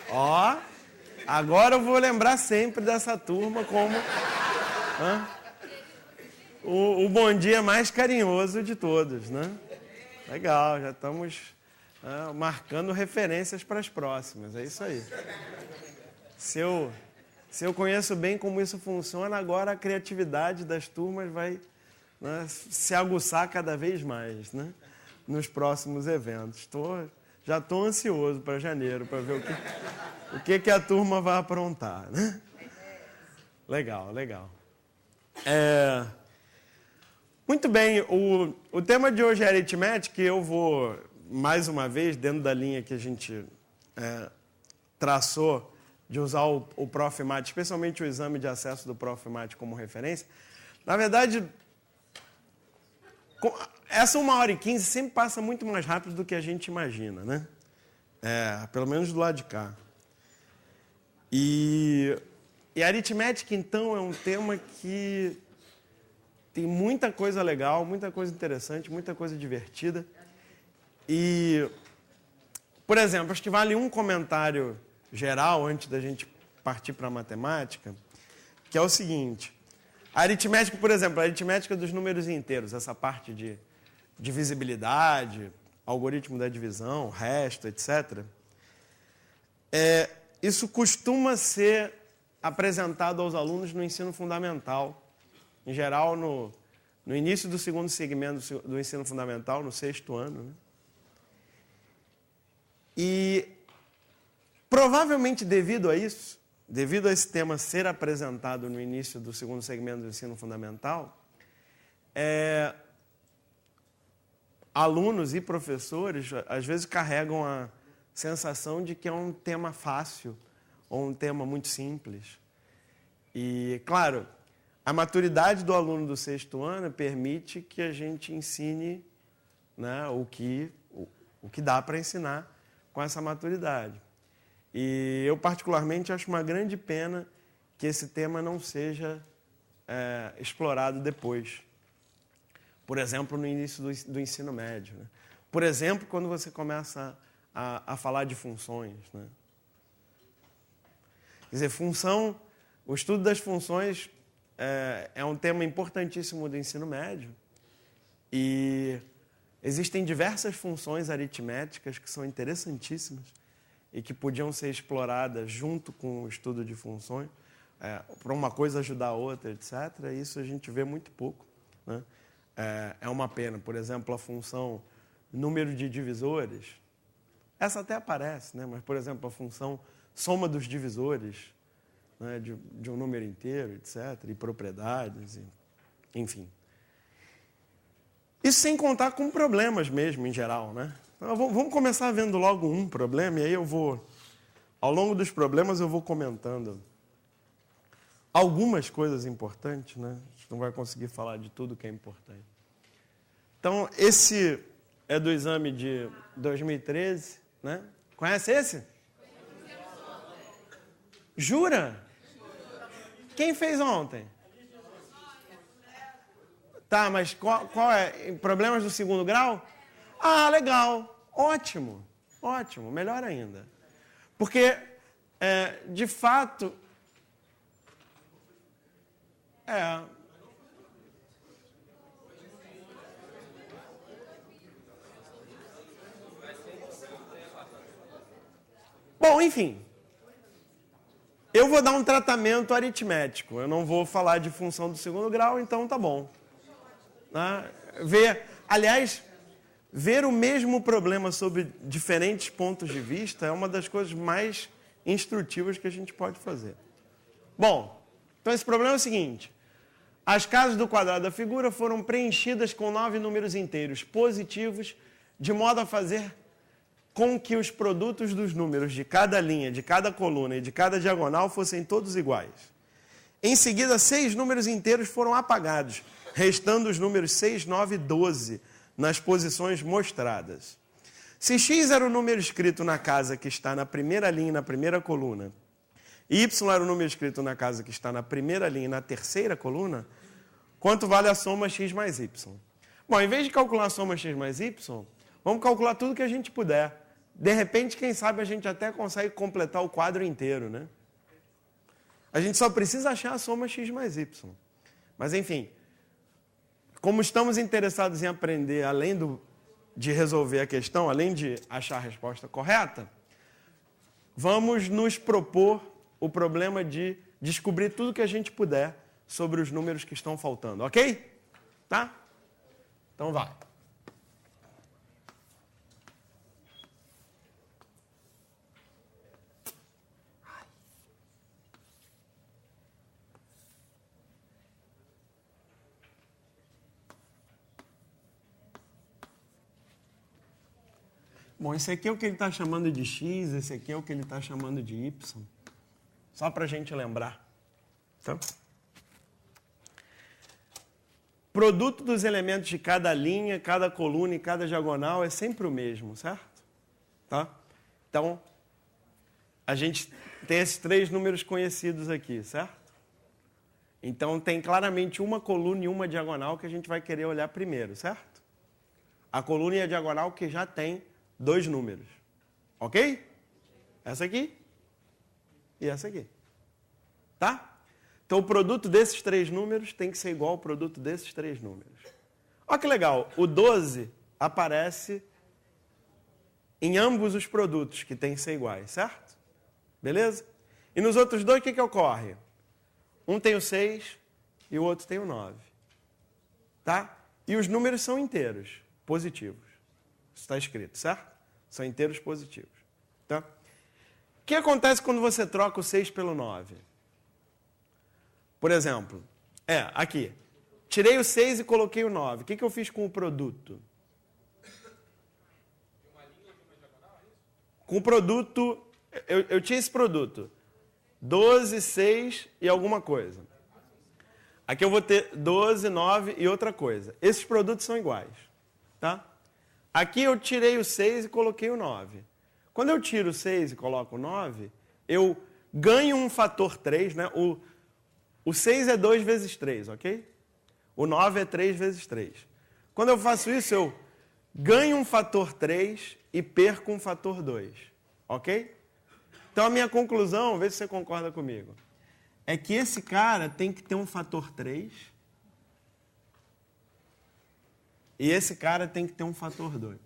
Ó, agora eu vou lembrar sempre dessa turma como o bom dia mais carinhoso de todos, né? Legal, já estamos marcando referências para as próximas, é isso aí. Se eu conheço bem como isso funciona, agora a criatividade das turmas vai, né, se aguçar cada vez mais, né, nos próximos eventos. Já estou ansioso para janeiro, para ver o que a turma vai aprontar, né? Legal. Muito bem, o tema de hoje é aritmética e eu vou, mais uma vez, dentro da linha que a gente traçou de usar o Profimate, especialmente o exame de acesso do Profimate como referência. Na verdade, essa 1h15 sempre passa muito mais rápido do que a gente imagina, né? Pelo menos do lado de cá. E a aritmética, então, é um tema que tem muita coisa legal, muita coisa interessante, muita coisa divertida. E, por exemplo, acho que vale um comentário geral antes da gente partir para a matemática, que é o seguinte. A aritmética, por exemplo, a aritmética dos números inteiros, essa parte de divisibilidade, algoritmo da divisão, resto, etc. Isso costuma ser apresentado aos alunos no ensino fundamental, em geral no início do segundo segmento do ensino fundamental, no 6º ano, né? E provavelmente devido a isso, devido a esse tema ser apresentado no início do segundo segmento do ensino fundamental, alunos e professores às vezes carregam a sensação de que é um tema fácil ou um tema muito simples. E, claro, a maturidade do aluno do 6º ano permite que a gente ensine, né, o que dá para ensinar com essa maturidade. E eu, particularmente, acho uma grande pena que esse tema não seja explorado depois. Por exemplo, no início do ensino médio, né? Por exemplo, quando você começa a falar de funções, né? Quer dizer, o estudo das funções é um tema importantíssimo do ensino médio e existem diversas funções aritméticas que são interessantíssimas e que podiam ser exploradas junto com o estudo de funções, para uma coisa ajudar a outra, etc. Isso a gente vê muito pouco, né? É uma pena. Por exemplo, a função número de divisores, essa até aparece, né? Mas, por exemplo, a função soma dos divisores, né, de um número inteiro, etc., e propriedades, enfim. Isso sem contar com problemas mesmo, em geral, né? Então, vamos começar vendo logo um problema, e aí ao longo dos problemas, eu vou comentando algumas coisas importantes, né? A gente não vai conseguir falar de tudo que é importante. Então, esse é do exame de 2013, né? Conhece esse? Jura? Quem fez ontem? Tá, mas qual é? Problemas do 2º grau? Ah, legal. Ótimo. Melhor ainda. Porque, de fato... Bom, enfim... Eu vou dar um tratamento aritmético. Eu não vou falar de função do 2º grau, então tá bom. Né? Ver o mesmo problema sob diferentes pontos de vista é uma das coisas mais instrutivas que a gente pode fazer. Bom, então esse problema é o seguinte. As casas do quadrado da figura foram preenchidas com 9 números inteiros positivos, de modo a fazer com que os produtos dos números de cada linha, de cada coluna e de cada diagonal fossem todos iguais. Em seguida, 6 números inteiros foram apagados, restando os números 6, 9 e 12 nas posições mostradas. Se x era o número escrito na casa que está na primeira linha e na primeira coluna, e y era o número escrito na casa que está na primeira linha e na terceira coluna, quanto vale a soma x mais y? Bom, em vez de calcular a soma x mais y, vamos calcular tudo que a gente puder. De repente, quem sabe, a gente até consegue completar o quadro inteiro, né? A gente só precisa achar a soma x mais y. Mas, enfim, como estamos interessados em aprender, além de resolver a questão, além de achar a resposta correta, vamos nos propor o problema de descobrir tudo que a gente puder sobre os números que estão faltando, ok? Tá? Então vai. Bom, esse aqui é o que ele está chamando de x, esse aqui é o que ele está chamando de y. Só para a gente lembrar. Tá? Produto dos elementos de cada linha, cada coluna e cada diagonal é sempre o mesmo, certo? Tá? Então, a gente tem esses três números conhecidos aqui, certo? Então, tem claramente uma coluna e uma diagonal que a gente vai querer olhar primeiro, certo? A coluna e a diagonal que já tem dois números. Ok? Essa aqui e essa aqui. Tá? Então, o produto desses três números tem que ser igual ao produto desses três números. Olha que legal. O 12 aparece em ambos os produtos que têm que ser iguais, certo? Beleza? E nos outros dois, o que ocorre? Um tem o 6 e o outro tem o 9. Tá? E os números são inteiros, positivos. Isso está escrito, certo? São inteiros positivos. Tá? O que acontece quando você troca o 6 pelo 9? Por exemplo, aqui. Tirei o 6 e coloquei o 9. O que eu fiz com o produto? Com o produto, eu tinha esse produto. 12, 6 e alguma coisa. Aqui eu vou ter 12, 9 e outra coisa. Esses produtos são iguais. Tá? Aqui eu tirei o 6 e coloquei o 9. Quando eu tiro o 6 e coloco o 9, eu ganho um fator 3, né? O 6 é 2 vezes 3, ok? O 9 é 3 vezes 3. Quando eu faço isso, eu ganho um fator 3 e perco um fator 2, ok? Então, a minha conclusão, vê se você concorda comigo, é que esse cara tem que ter um fator 3 e esse cara tem que ter um fator 2.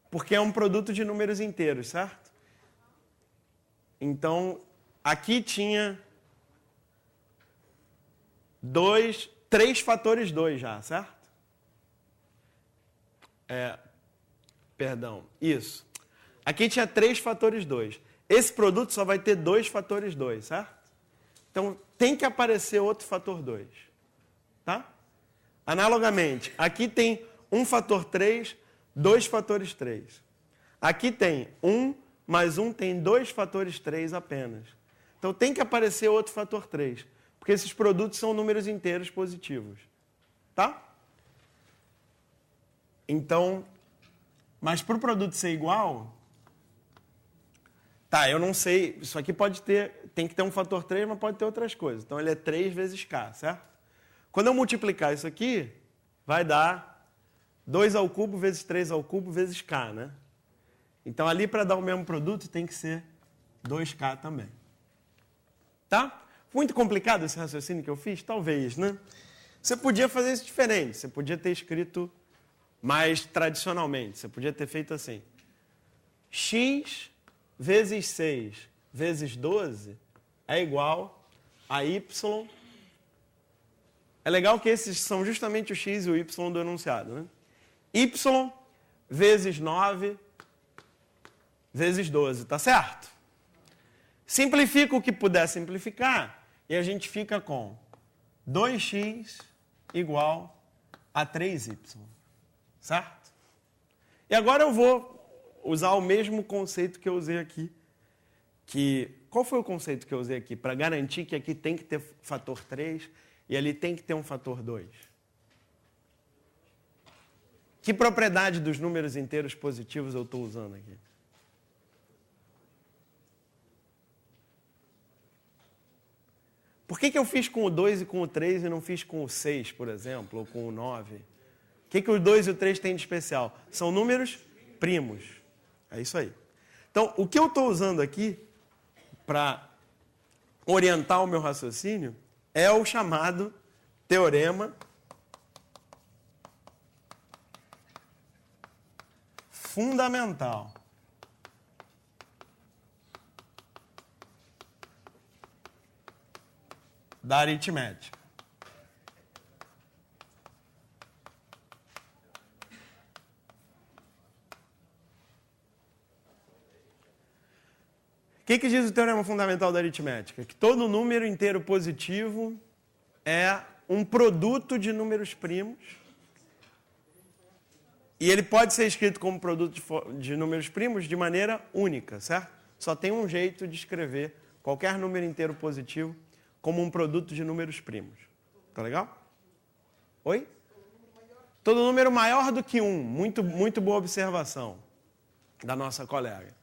Porque é um produto de números inteiros, certo? Então, aqui tinha 3 fatores 2 já, certo? Isso. Aqui tinha 3 fatores 2. Esse produto só vai ter 2 fatores 2, certo? Então, tem que aparecer outro fator 2. Tá? Analogamente, aqui tem um fator 3, 2 fatores 3. Aqui tem 1 mais 1 tem 2 fatores 3 apenas. Então, tem que aparecer outro fator 3. Porque esses produtos são números inteiros positivos. Tá? Então, mas para o produto ser igual, tá, eu não sei, isso aqui tem que ter um fator 3, mas pode ter outras coisas. Então, ele é 3 vezes K, certo? Quando eu multiplicar isso aqui, vai dar 2 ao cubo vezes 3 ao cubo vezes K, né? Então, ali para dar o mesmo produto, tem que ser 2K também. Tá? Muito complicado esse raciocínio que eu fiz? Talvez, né? Você podia fazer isso diferente. Você podia ter escrito mais tradicionalmente. Você podia ter feito assim. X vezes 6 vezes 12 é igual a Y. É legal que esses são justamente o X e o Y do enunciado, né? Y vezes 9 vezes 12, tá certo? Simplifica o que puder simplificar e a gente fica com 2x igual a 3y, certo? E agora eu vou usar o mesmo conceito que eu usei aqui. Qual foi o conceito que eu usei aqui? Para garantir que aqui tem que ter fator 3 e ali tem que ter um fator 2. Que propriedade dos números inteiros positivos eu estou usando aqui? Por que eu fiz com o 2 e com o 3 e não fiz com o 6, por exemplo, ou com o 9? O que o 2 e o 3 têm de especial? São números primos. É isso aí. Então, o que eu estou usando aqui para orientar o meu raciocínio é o chamado teorema fundamental. Da aritmética. O que diz o teorema fundamental da aritmética? Que todo número inteiro positivo é um produto de números primos. E ele pode ser escrito como produto de números primos de maneira única, certo? Só tem um jeito de escrever qualquer número inteiro positivo como um produto de números primos. Tá legal? Oi? Todo número maior do que 1. Muito boa observação da nossa colega.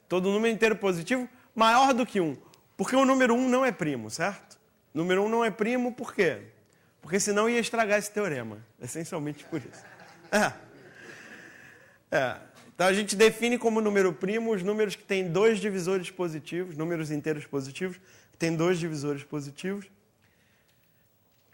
Todo número inteiro positivo maior do que 1. Porque o número 1 não é primo, certo? O número 1 não é primo por quê? Porque senão ia estragar esse teorema. Essencialmente por isso. Então a gente define como número primo os números que têm 2 divisores positivos, números inteiros positivos, que têm 2 divisores positivos.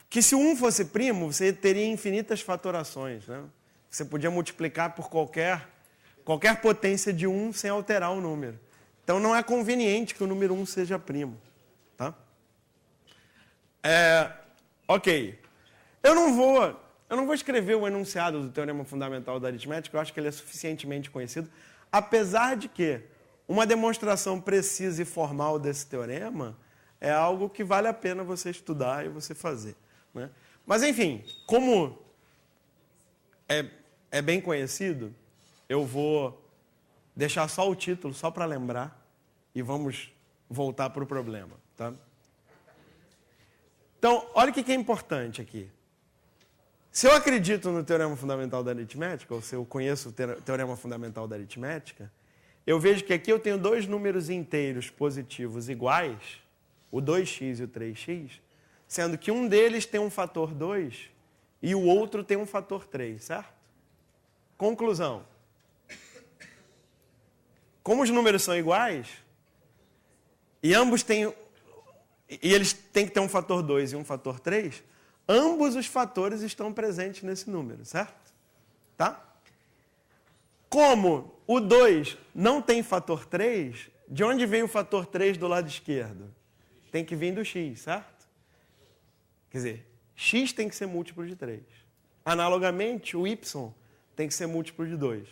Que se o 1 fosse primo, você teria infinitas fatorações, né? Você podia multiplicar por qualquer potência de 1 sem alterar o número. Então não é conveniente que o número 1 seja primo. Tá? Ok. Eu não vou escrever o enunciado do teorema fundamental da aritmética, eu acho que ele é suficientemente conhecido, apesar de que uma demonstração precisa e formal desse teorema é algo que vale a pena você estudar e você fazer. Né? Mas, enfim, como é bem conhecido, eu vou deixar só o título, só para lembrar, e vamos voltar para o problema. Tá? Então, olha o que é importante aqui. Se eu acredito no teorema fundamental da aritmética, ou se eu conheço o teorema fundamental da aritmética, eu vejo que aqui eu tenho 2 números inteiros positivos iguais, o 2x e o 3x, sendo que um deles tem um fator 2 e o outro tem um fator 3, certo? Conclusão. Como os números são iguais, e eles têm que ter um fator 2 e um fator 3, ambos os fatores estão presentes nesse número, certo? Tá? Como o 2 não tem fator 3, de onde vem o fator 3 do lado esquerdo? Tem que vir do x, certo? Quer dizer, x tem que ser múltiplo de 3. Analogamente, o y tem que ser múltiplo de 2.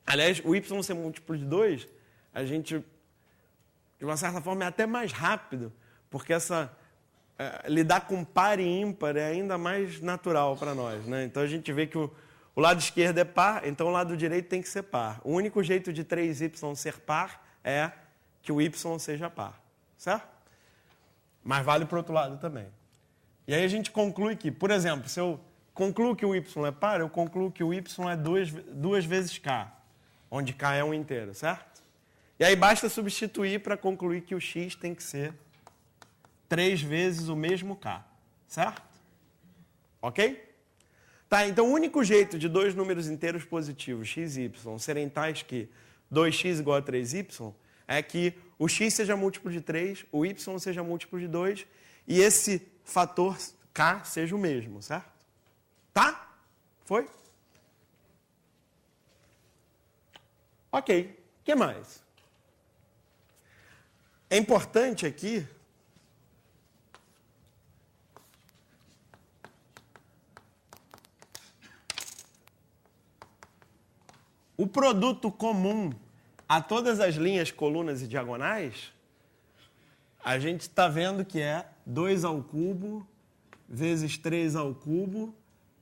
Aliás, o y ser múltiplo de 2, a gente, de uma certa forma, é até mais rápido, porque lidar com par e ímpar é ainda mais natural para nós. Né? Então, a gente vê que o lado esquerdo é par, então o lado direito tem que ser par. O único jeito de 3y ser par é que o y seja par. Certo? Mas vale para o outro lado também. E aí a gente conclui que, por exemplo, se eu concluo que o y é par, eu concluo que o y é 2 vezes k, onde k é um inteiro, certo? E aí basta substituir para concluir que o x tem que ser 3 vezes o mesmo k, certo? Ok? Tá, então o único jeito de 2 números inteiros positivos, x e y, serem tais que 2x igual a 3y, é que o x seja múltiplo de 3, o y seja múltiplo de 2, e esse fator k seja o mesmo, certo? Tá? Foi? Ok. O que mais? É importante aqui o produto comum a todas as linhas, colunas e diagonais, a gente está vendo que é 2 ao cubo vezes 3 ao cubo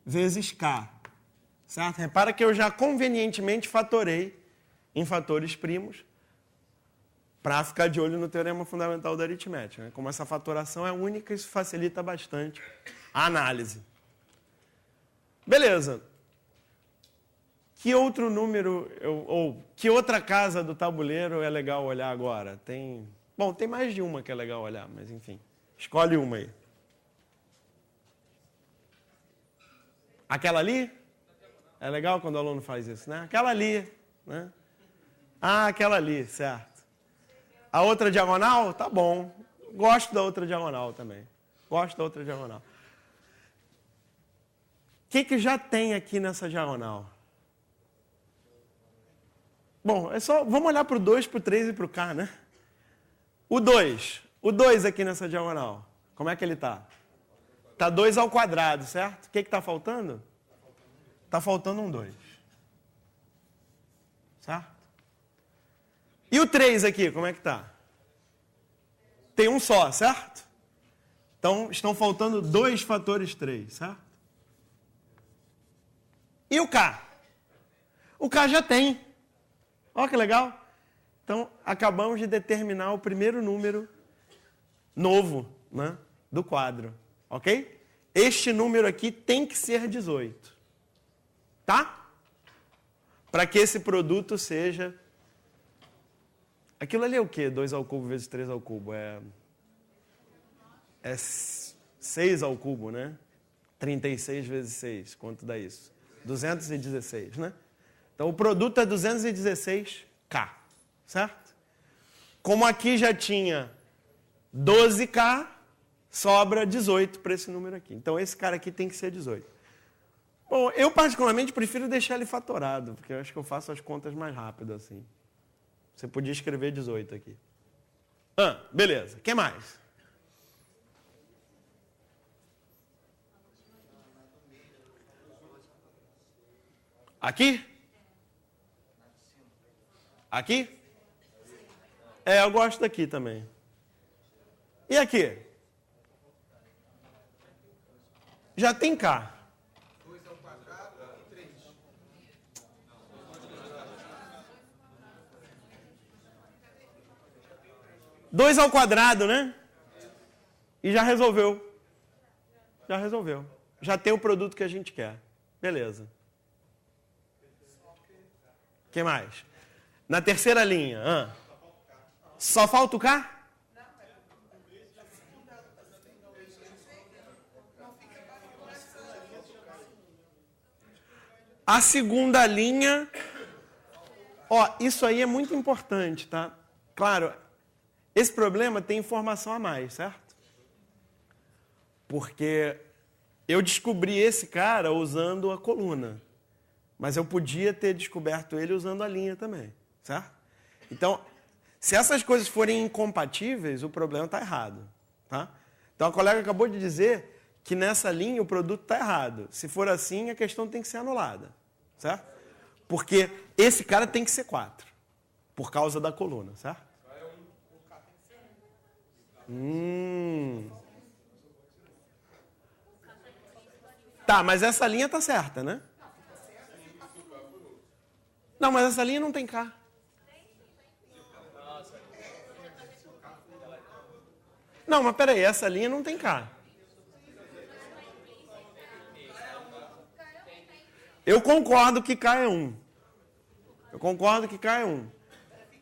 vezes k. Certo? Repara que eu já convenientemente fatorei em fatores primos para ficar de olho no teorema fundamental da aritmética. Né? Como essa fatoração é única, isso facilita bastante a análise. Beleza. Que outro número, ou que outra casa do tabuleiro é legal olhar agora? Tem mais de uma que é legal olhar, mas enfim. Escolhe uma aí. Aquela ali? É legal quando o aluno faz isso, né? Aquela ali, né? Ah, aquela ali, certo. A outra diagonal? Tá bom. Gosto da outra diagonal também. Gosto da outra diagonal. O que já tem aqui nessa diagonal? Bom, é só, vamos olhar para o 2, para o 3 e para o K, né? O 2 aqui nessa diagonal, como é que ele está? Está 2 ao quadrado, certo? O que está faltando? Está faltando um 2. Certo? E o 3 aqui, como é que está? Tem um só, certo? Então, estão faltando 2 fatores 3, certo? E o K? O K já tem. Olha que legal. Então, acabamos de determinar o primeiro número novo, né, do quadro. Ok? Este número aqui tem que ser 18. Tá? Para que esse produto seja... Aquilo ali é o quê? 2 ao cubo vezes 3 ao cubo. É 6 ao cubo, né? 36 vezes 6. Quanto dá isso? 216, né? Então, o produto é 216K, certo? Como aqui já tinha 12K, sobra 18 para esse número aqui. Então, esse cara aqui tem que ser 18. Bom, eu particularmente prefiro deixar ele fatorado, porque eu acho que eu faço as contas mais rápido assim. Você podia escrever 18 aqui. Beleza. O que mais? Aqui? Aqui? Eu gosto daqui também. E aqui? Já tem K. 2 ao quadrado e 3. 2 ao quadrado, né? E já resolveu. Já resolveu. Já tem o produto que a gente quer. Beleza. O que mais? Na terceira linha. Só falta o K? A segunda linha... isso aí é muito importante, tá? Claro, esse problema tem informação a mais, certo? Porque eu descobri esse cara usando a coluna. Mas eu podia ter descoberto ele usando a linha também, certo? Então, se essas coisas forem incompatíveis, o problema está errado, tá? Então, a colega acabou de dizer que nessa linha o produto está errado. Se for assim, a questão tem que ser anulada, certo? Porque esse cara tem que ser 4, por causa da coluna, certo? Tá, mas essa linha está certa, né? Não, mas essa linha não tem K. Não, mas peraí, essa linha não tem K. Eu concordo que K é 1. Eu concordo que K é 1.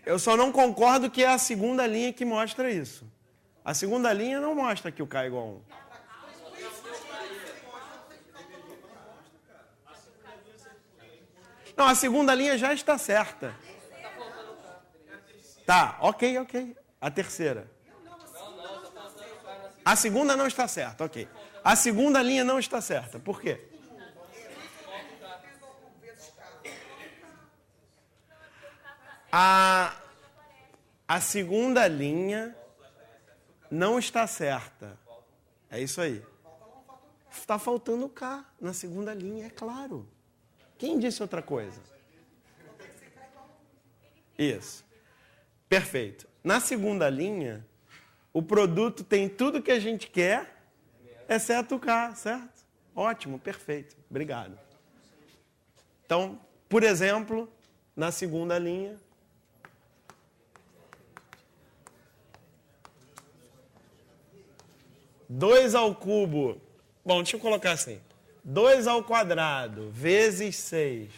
Eu só não concordo que é a segunda linha que mostra isso. A segunda linha não mostra que o K é igual a 1. Não, a segunda linha já está certa. Tá, ok. A terceira. A segunda não está certa, ok. A segunda linha não está certa. Por quê? A segunda linha não está certa. É isso aí. Está faltando o K na segunda linha, é claro. Quem disse outra coisa? Isso. Perfeito. Na segunda linha, o produto tem tudo que a gente quer, exceto o K, certo? Ótimo, perfeito. Obrigado. Então, por exemplo, na segunda linha, dois ao cubo. Bom, deixa eu colocar assim. 2 ao quadrado vezes 6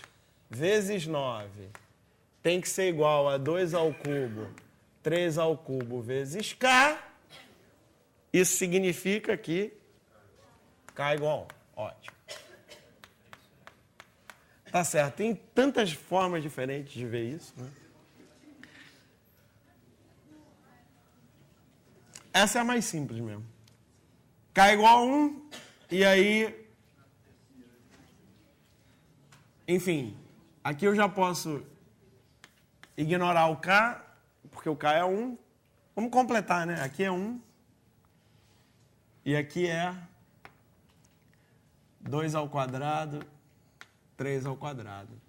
vezes 9 tem que ser igual a 2 ao cubo, 3 ao cubo vezes K. Isso significa que K igual a 1. Ótimo. Tá certo. Tem tantas formas diferentes de ver isso, né? Essa é a mais simples mesmo. K igual a 1, e aí... Enfim, aqui eu já posso ignorar o K, porque o K é 1. Vamos completar, né? Aqui é 1. E aqui é 2 ao quadrado, 3 ao quadrado.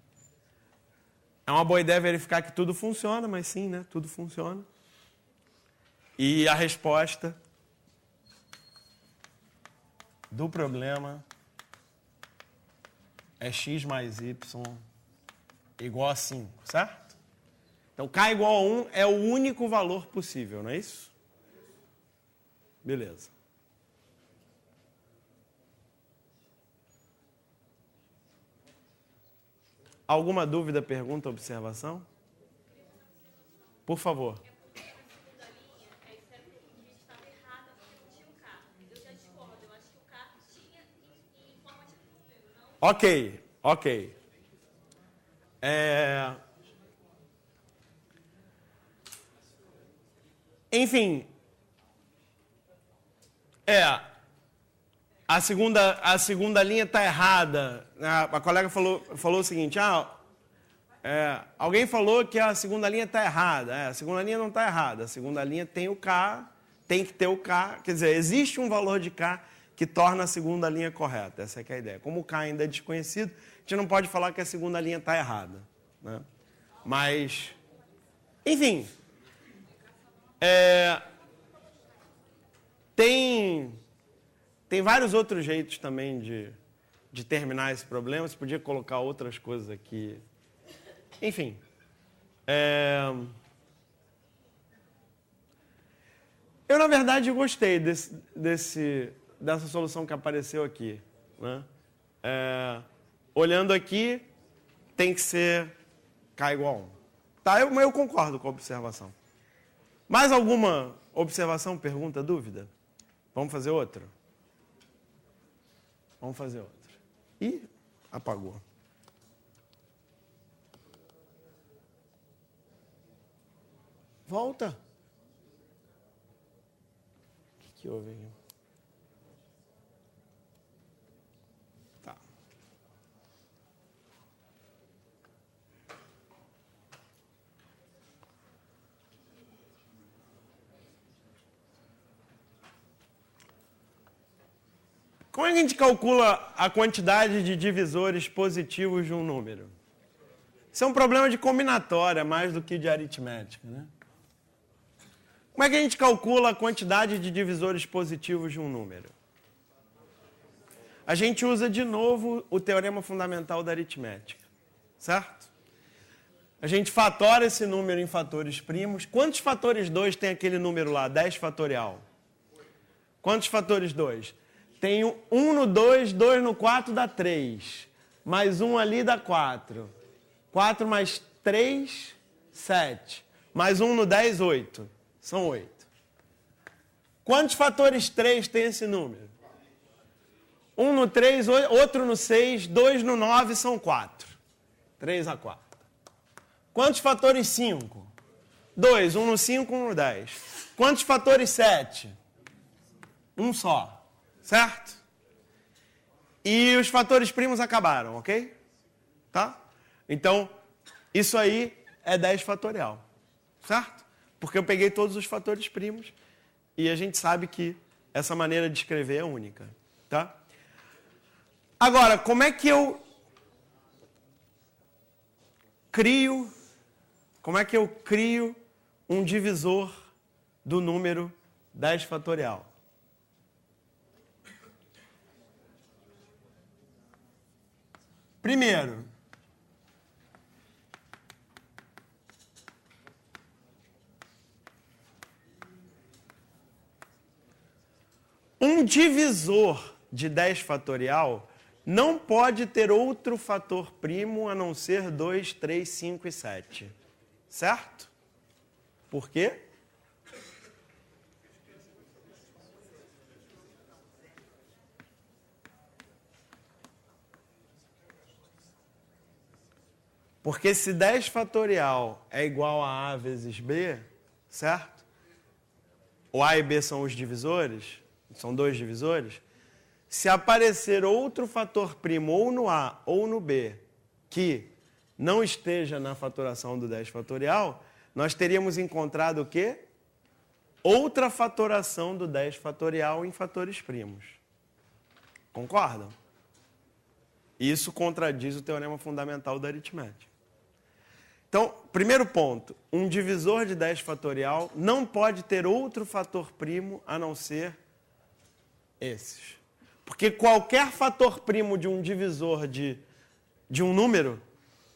É uma boa ideia verificar que tudo funciona, mas sim, né? Tudo funciona. E a resposta do problema é x mais y igual a 5, certo? Então, K igual a 1 é o único valor possível, não é isso? Beleza. Alguma dúvida, pergunta, observação? Por favor. Ok. Enfim, a segunda linha está errada. A colega falou o seguinte, alguém falou que a segunda linha está errada. A segunda linha não está errada. A segunda linha tem o K, tem que ter o K. Quer dizer, existe um valor de K que torna a segunda linha correta. Essa é que é a ideia. Como o K ainda é desconhecido, a gente não pode falar que a segunda linha está errada, né? Mas, enfim, tem vários outros jeitos também de terminar esse problema. Você podia colocar outras coisas aqui. Enfim. Eu, na verdade, gostei dessa solução que apareceu aqui, né? Olhando aqui, tem que ser K igual a 1. Tá? Eu concordo com a observação. Mais alguma observação, pergunta, dúvida? Vamos fazer outra? Vamos fazer outra. Ih, apagou. Volta. O que houve aí? Tá. Como é que a gente calcula a quantidade de divisores positivos de um número? Isso é um problema de combinatória, mais do que de aritmética, né? Como é que a gente calcula a quantidade de divisores positivos de um número? A gente usa de novo o teorema fundamental da aritmética, certo? A gente fatora esse número em fatores primos. Quantos fatores 2 tem aquele número lá? 10 fatorial. Quantos fatores 2? Tem 1 no 2, 2 no 4 dá 3. Mais 1 ali dá 4. 4 mais 3, 7. Mais 1 no 10, 8. São 8. Quantos fatores 3 tem esse número? 1 no 3, outro no 6, 2 no 9 são 4. 3 a 4. Quantos fatores 5? 2, 1 no 5, 1 no 10. Quantos fatores 7? Um só. Certo? E os fatores primos acabaram, ok? Tá? Então, isso aí é 10 fatorial. Certo? Porque eu peguei todos os fatores primos e a gente sabe que essa maneira de escrever é única. Tá? Agora, como é que eu crio um divisor do número 10 fatorial? Primeiro, um divisor de 10 fatorial não pode ter outro fator primo a não ser 2, 3, 5 e 7. Certo? Por quê? Porque se 10 fatorial é igual a A vezes B, certo? O A e B são os divisores, são dois divisores. Se aparecer outro fator primo ou no A ou no B que não esteja na fatoração do 10 fatorial, nós teríamos encontrado o quê? Outra fatoração do 10 fatorial em fatores primos. Concordam? Isso contradiz o teorema fundamental da aritmética. Então, primeiro ponto, um divisor de 10 fatorial não pode ter outro fator primo a não ser esses. Porque qualquer fator primo de um divisor de um número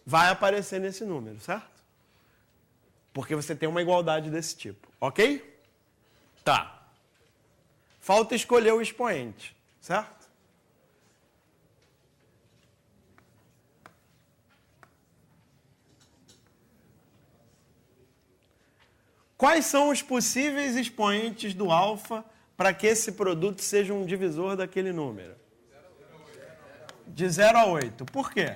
vai aparecer nesse número, certo? Porque você tem uma igualdade desse tipo, ok? Tá. Falta escolher o expoente, certo? Quais são os possíveis expoentes do alfa para que esse produto seja um divisor daquele número? De 0 a 8. Por quê?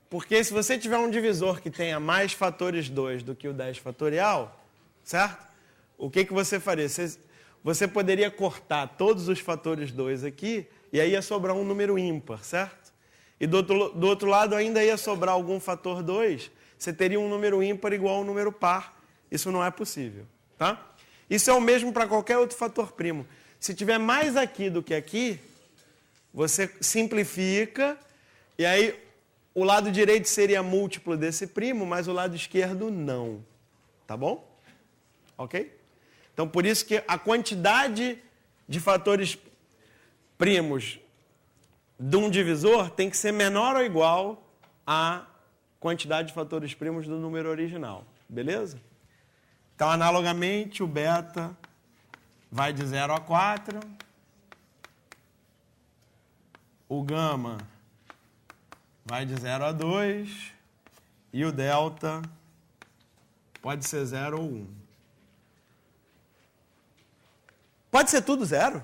Porque se você tiver um divisor que tenha mais fatores 2 do que o 10 fatorial, certo? O que você faria? Você poderia cortar todos os fatores 2 aqui e aí ia sobrar um número ímpar, certo? E do outro lado ainda ia sobrar algum fator 2, você teria um número ímpar igual a um número par. Isso não é possível, tá? Isso é o mesmo para qualquer outro fator primo. Se tiver mais aqui do que aqui, você simplifica e aí o lado direito seria múltiplo desse primo, mas o lado esquerdo não. Tá bom? Ok? Então, por isso que a quantidade de fatores primos de um divisor tem que ser menor ou igual à quantidade de fatores primos do número original. Beleza? Então, analogamente, o beta vai de 0 a 4. O gama vai de 0 a 2. E o delta pode ser 0 ou 1. Pode ser tudo 0?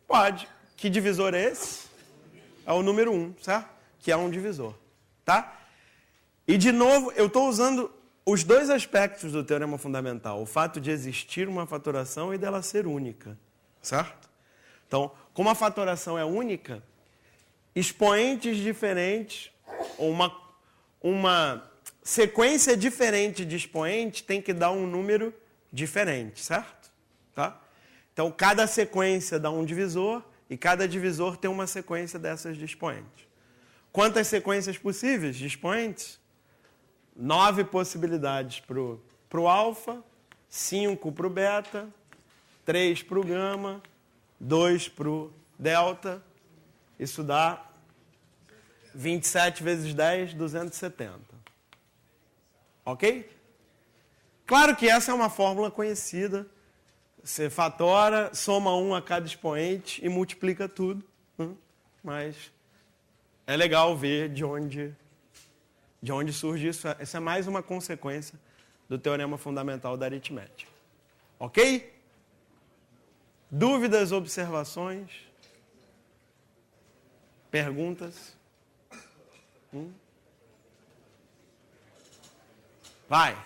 Pode. Que divisor é esse? É o número 1, certo? Que é um divisor, tá? E, de novo, eu estou usando os dois aspectos do teorema fundamental. O fato de existir uma fatoração e dela ser única, certo? Então, como a fatoração é única, expoentes diferentes, ou uma sequência diferente de expoentes tem que dar um número diferente, certo? Tá? Então, cada sequência dá um divisor e cada divisor tem uma sequência dessas de expoentes. Quantas sequências possíveis de expoentes? 9 possibilidades para o alfa, 5 para o beta, 3 para o gama, 2 para o delta. Isso dá 27 vezes 10, 270. Ok? Claro que essa é uma fórmula conhecida. Você fatora, soma 1 a cada expoente e multiplica tudo. Mas é legal ver de onde surge isso. Essa é mais uma consequência do teorema fundamental da aritmética. Ok? Dúvidas, observações? Perguntas? Vai.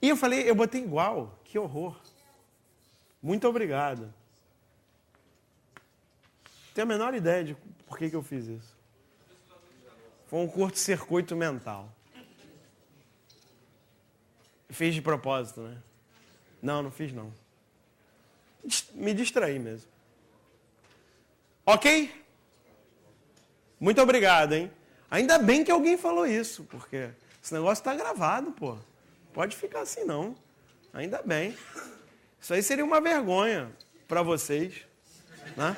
E eu falei, eu botei igual. Que horror. Muito obrigado. Tenho a menor ideia de por que eu fiz isso. Foi um curto-circuito mental. Fiz de propósito, né? Não fiz não. Me distraí mesmo. Ok? Muito obrigado, hein? Ainda bem que alguém falou isso, porque esse negócio está gravado, pô. Pode ficar assim, não. Ainda bem. Isso aí seria uma vergonha para vocês, né?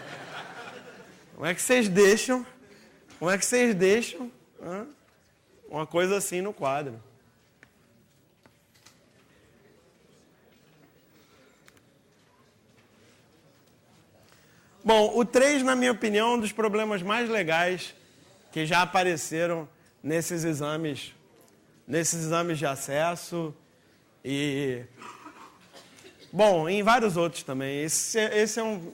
Como é que vocês deixam uma coisa assim no quadro? Bom, o 3, na minha opinião, é um dos problemas mais legais que já apareceram nesses exames de acesso e, bom, em vários outros também. Esse é um...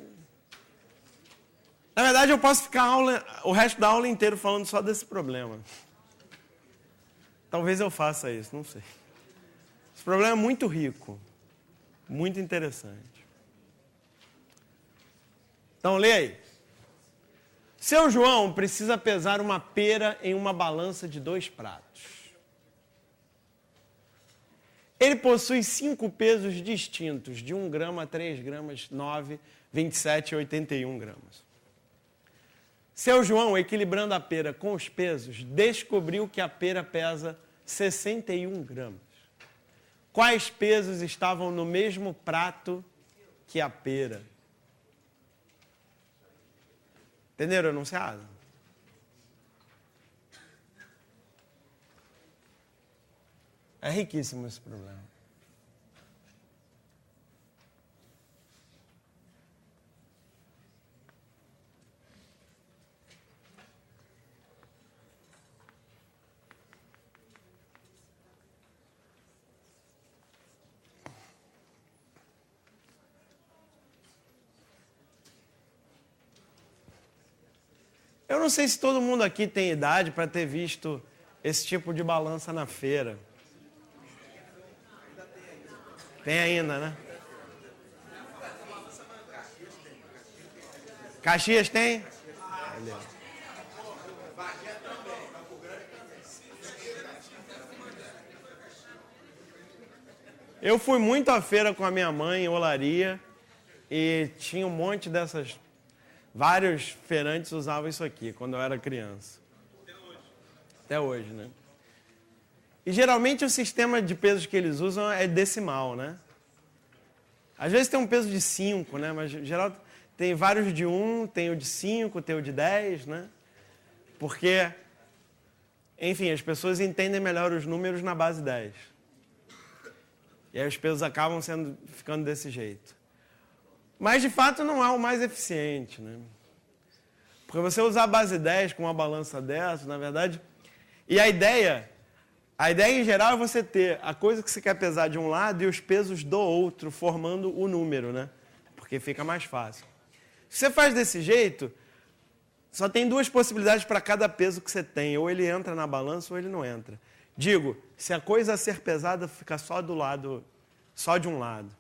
Na verdade, eu posso ficar o resto da aula inteira falando só desse problema. Talvez eu faça isso, não sei. Esse problema é muito rico, muito interessante. Então, lê aí. Seu João precisa pesar uma pera em uma balança de 2 pratos. Ele possui 5 pesos distintos, de 1 grama, 3 gramas, 9, 27 e 81 gramas. Seu João, equilibrando a pera com os pesos, descobriu que a pera pesa 61 gramas. Quais pesos estavam no mesmo prato que a pera? Entenderam o enunciado? É riquíssimo esse problema. Eu não sei se todo mundo aqui tem idade para ter visto esse tipo de balança na feira. Tem ainda, né? Caxias tem? Eu fui muito à feira com a minha mãe em Olaria e tinha um monte dessas... Vários feirantes usavam isso aqui quando eu era criança. Até hoje, né? E geralmente o sistema de pesos que eles usam é decimal, né? Às vezes tem um peso de 5, né? Mas em geral tem vários de 1, tem o de 5, tem o de 10, né? Porque, enfim, as pessoas entendem melhor os números na base 10. E aí os pesos acabam ficando desse jeito. Mas, de fato, não é o mais eficiente, né? Porque você usar a base 10 com uma balança dessa, na verdade... E a ideia em geral é você ter a coisa que você quer pesar de um lado e os pesos do outro, formando o número, né? Porque fica mais fácil. Se você faz desse jeito, só tem 2 possibilidades para cada peso que você tem. Ou ele entra na balança ou ele não entra. Digo, se a coisa a ser pesada fica só de um lado.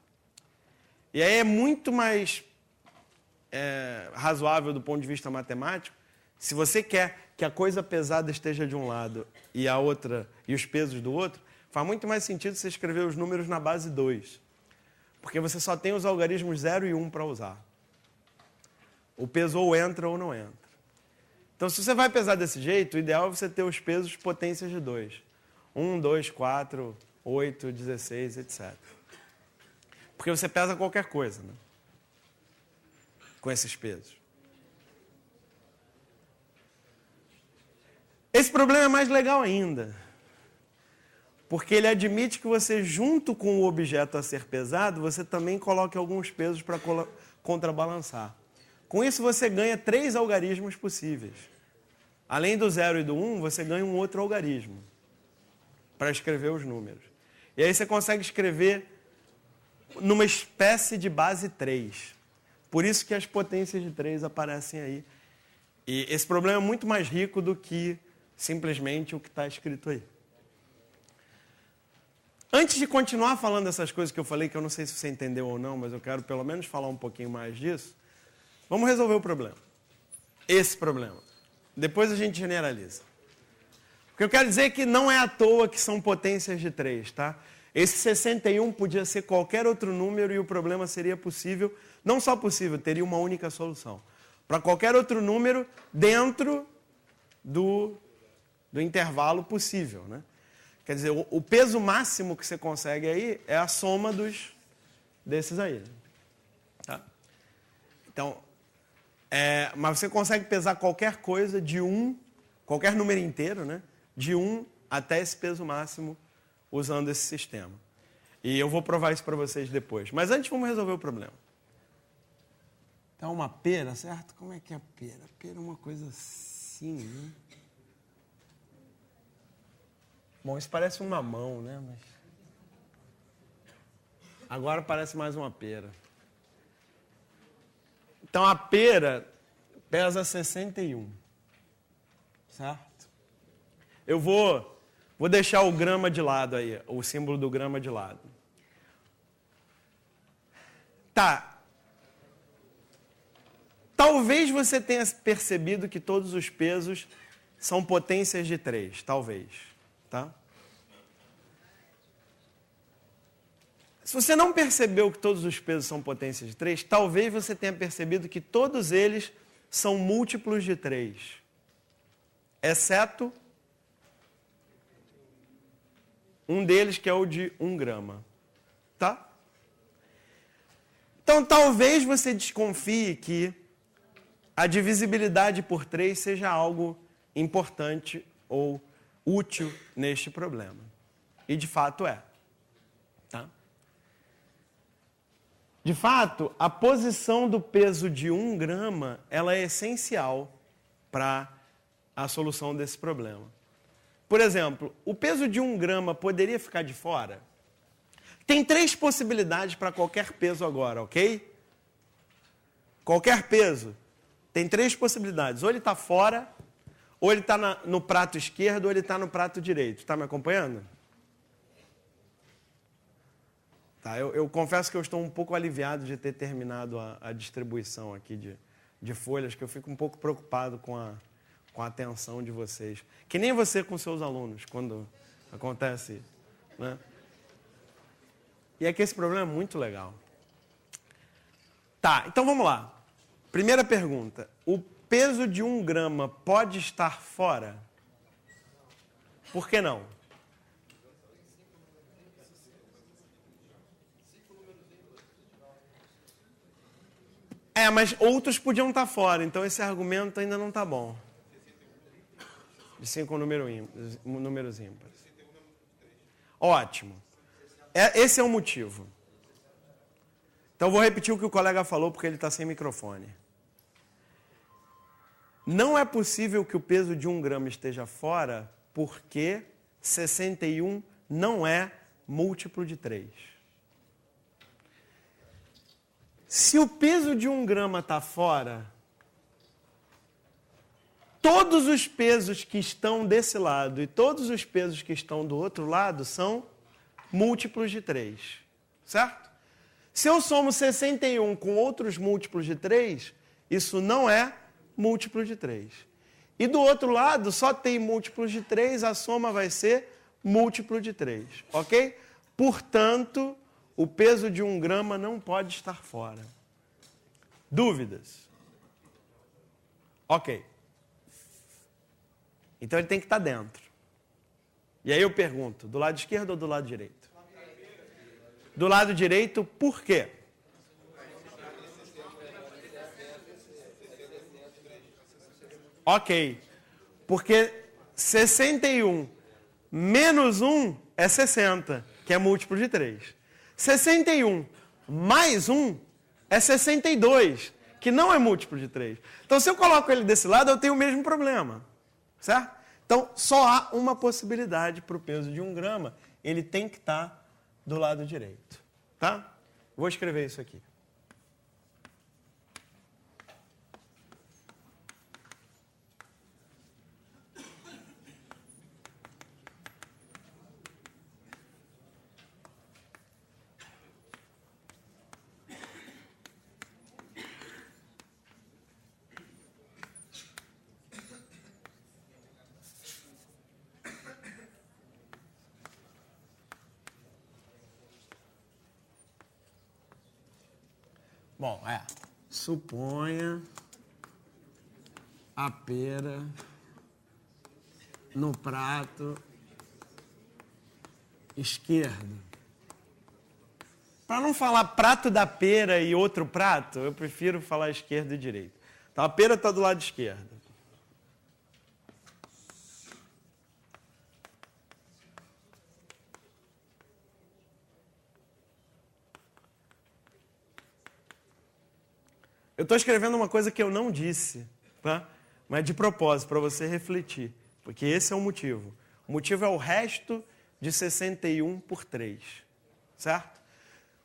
E aí é muito mais razoável do ponto de vista matemático, se você quer que a coisa pesada esteja de um lado e a outra e os pesos do outro, faz muito mais sentido você escrever os números na base 2. Porque você só tem os algarismos 0 e 1 para usar. O peso ou entra ou não entra. Então, se você vai pesar desse jeito, o ideal é você ter os pesos potências de 2. 1, 2, 4, 8, 16, etc. Porque você pesa qualquer coisa, né? Com esses pesos. Esse problema é mais legal ainda. Porque ele admite que você, junto com o objeto a ser pesado, você também coloque alguns pesos para contrabalançar. Com isso, você ganha 3 algarismos possíveis. Além do 0 e do 1, você ganha um outro algarismo para escrever os números. E aí você consegue escrever numa espécie de base 3. Por isso que as potências de 3 aparecem aí. E esse problema é muito mais rico do que simplesmente o que está escrito aí. Antes de continuar falando dessas coisas que eu falei, que eu não sei se você entendeu ou não, mas eu quero pelo menos falar um pouquinho mais disso, vamos resolver o problema. Esse problema. Depois a gente generaliza. O que eu quero dizer é que não é à toa que são potências de 3, tá? Esse 61 podia ser qualquer outro número e o problema seria possível, não só possível, teria uma única solução. Para qualquer outro número dentro do intervalo possível, né? Quer dizer, o peso máximo que você consegue aí é a soma desses aí. Tá? Então, mas você consegue pesar qualquer coisa de 1, qualquer número inteiro, né? De 1 até esse peso máximo usando esse sistema. E eu vou provar isso para vocês depois. Mas antes vamos resolver o problema. Então, uma pera, certo? Como é que é a pera? A pera é uma coisa assim, né? Bom, isso parece um mamão, né? Mas... agora parece mais uma pera. Então, a pera pesa 61. Certo? Eu vou deixar o grama de lado aí, o símbolo do grama de lado. Tá. Talvez você tenha percebido que todos os pesos são potências de 3. Talvez. Tá? Se você não percebeu que todos os pesos são potências de 3, talvez você tenha percebido que todos eles são múltiplos de 3. Exceto um deles que é o de 1 grama. Tá? Então, talvez você desconfie que a divisibilidade por 3 seja algo importante ou útil neste problema. E, de fato, é. Tá? De fato, a posição do peso de 1 grama, ela é essencial para a solução desse problema. Por exemplo, o peso de 1 grama poderia ficar de fora? Tem 3 possibilidades para qualquer peso agora, ok? Qualquer peso tem 3 possibilidades. Ou ele está fora, ou ele está no prato esquerdo, ou ele está no prato direito. Está me acompanhando? Tá, eu confesso que eu estou um pouco aliviado de ter terminado a distribuição aqui de folhas, que eu fico um pouco preocupado com a atenção de vocês. Que nem você com seus alunos, quando acontece isso. Né? E é que esse problema é muito legal. Tá, então vamos lá. Primeira pergunta. O peso de 1 grama pode estar fora? Por que não? Mas outros podiam estar fora, então esse argumento ainda não está bom. De 5 números ímpares. Ótimo. Esse é o motivo. Então, vou repetir o que o colega falou, porque ele está sem microfone. Não é possível que o peso de 1 grama esteja fora, porque 61 não é múltiplo de 3. Se o peso de 1 grama está fora, todos os pesos que estão desse lado e todos os pesos que estão do outro lado são múltiplos de 3. Certo? Se eu somo 61 com outros múltiplos de 3, isso não é múltiplo de 3. E do outro lado, só tem múltiplos de 3, a soma vai ser múltiplo de 3. Ok? Portanto, o peso de 1 grama não pode estar fora. Dúvidas? Ok. Então ele tem que estar dentro. E aí eu pergunto, do lado esquerdo ou do lado direito? Do lado direito, por quê? Ok. Porque 61 menos 1 é 60, que é múltiplo de 3. 61 mais 1 é 62, que não é múltiplo de 3. Então, se eu coloco ele desse lado, eu tenho o mesmo problema. Certo? Então, só há uma possibilidade para o peso de 1 grama. Ele tem que estar do lado direito. Tá? Vou escrever isso aqui. Bom, suponha a pera no prato esquerdo. Para não falar prato da pera e outro prato, eu prefiro falar esquerdo e direito. Então, a pera está do lado esquerdo. Eu estou escrevendo uma coisa que eu não disse, tá? Mas de propósito, para você refletir. Porque esse é o motivo. O motivo é o resto de 61 por 3. Certo?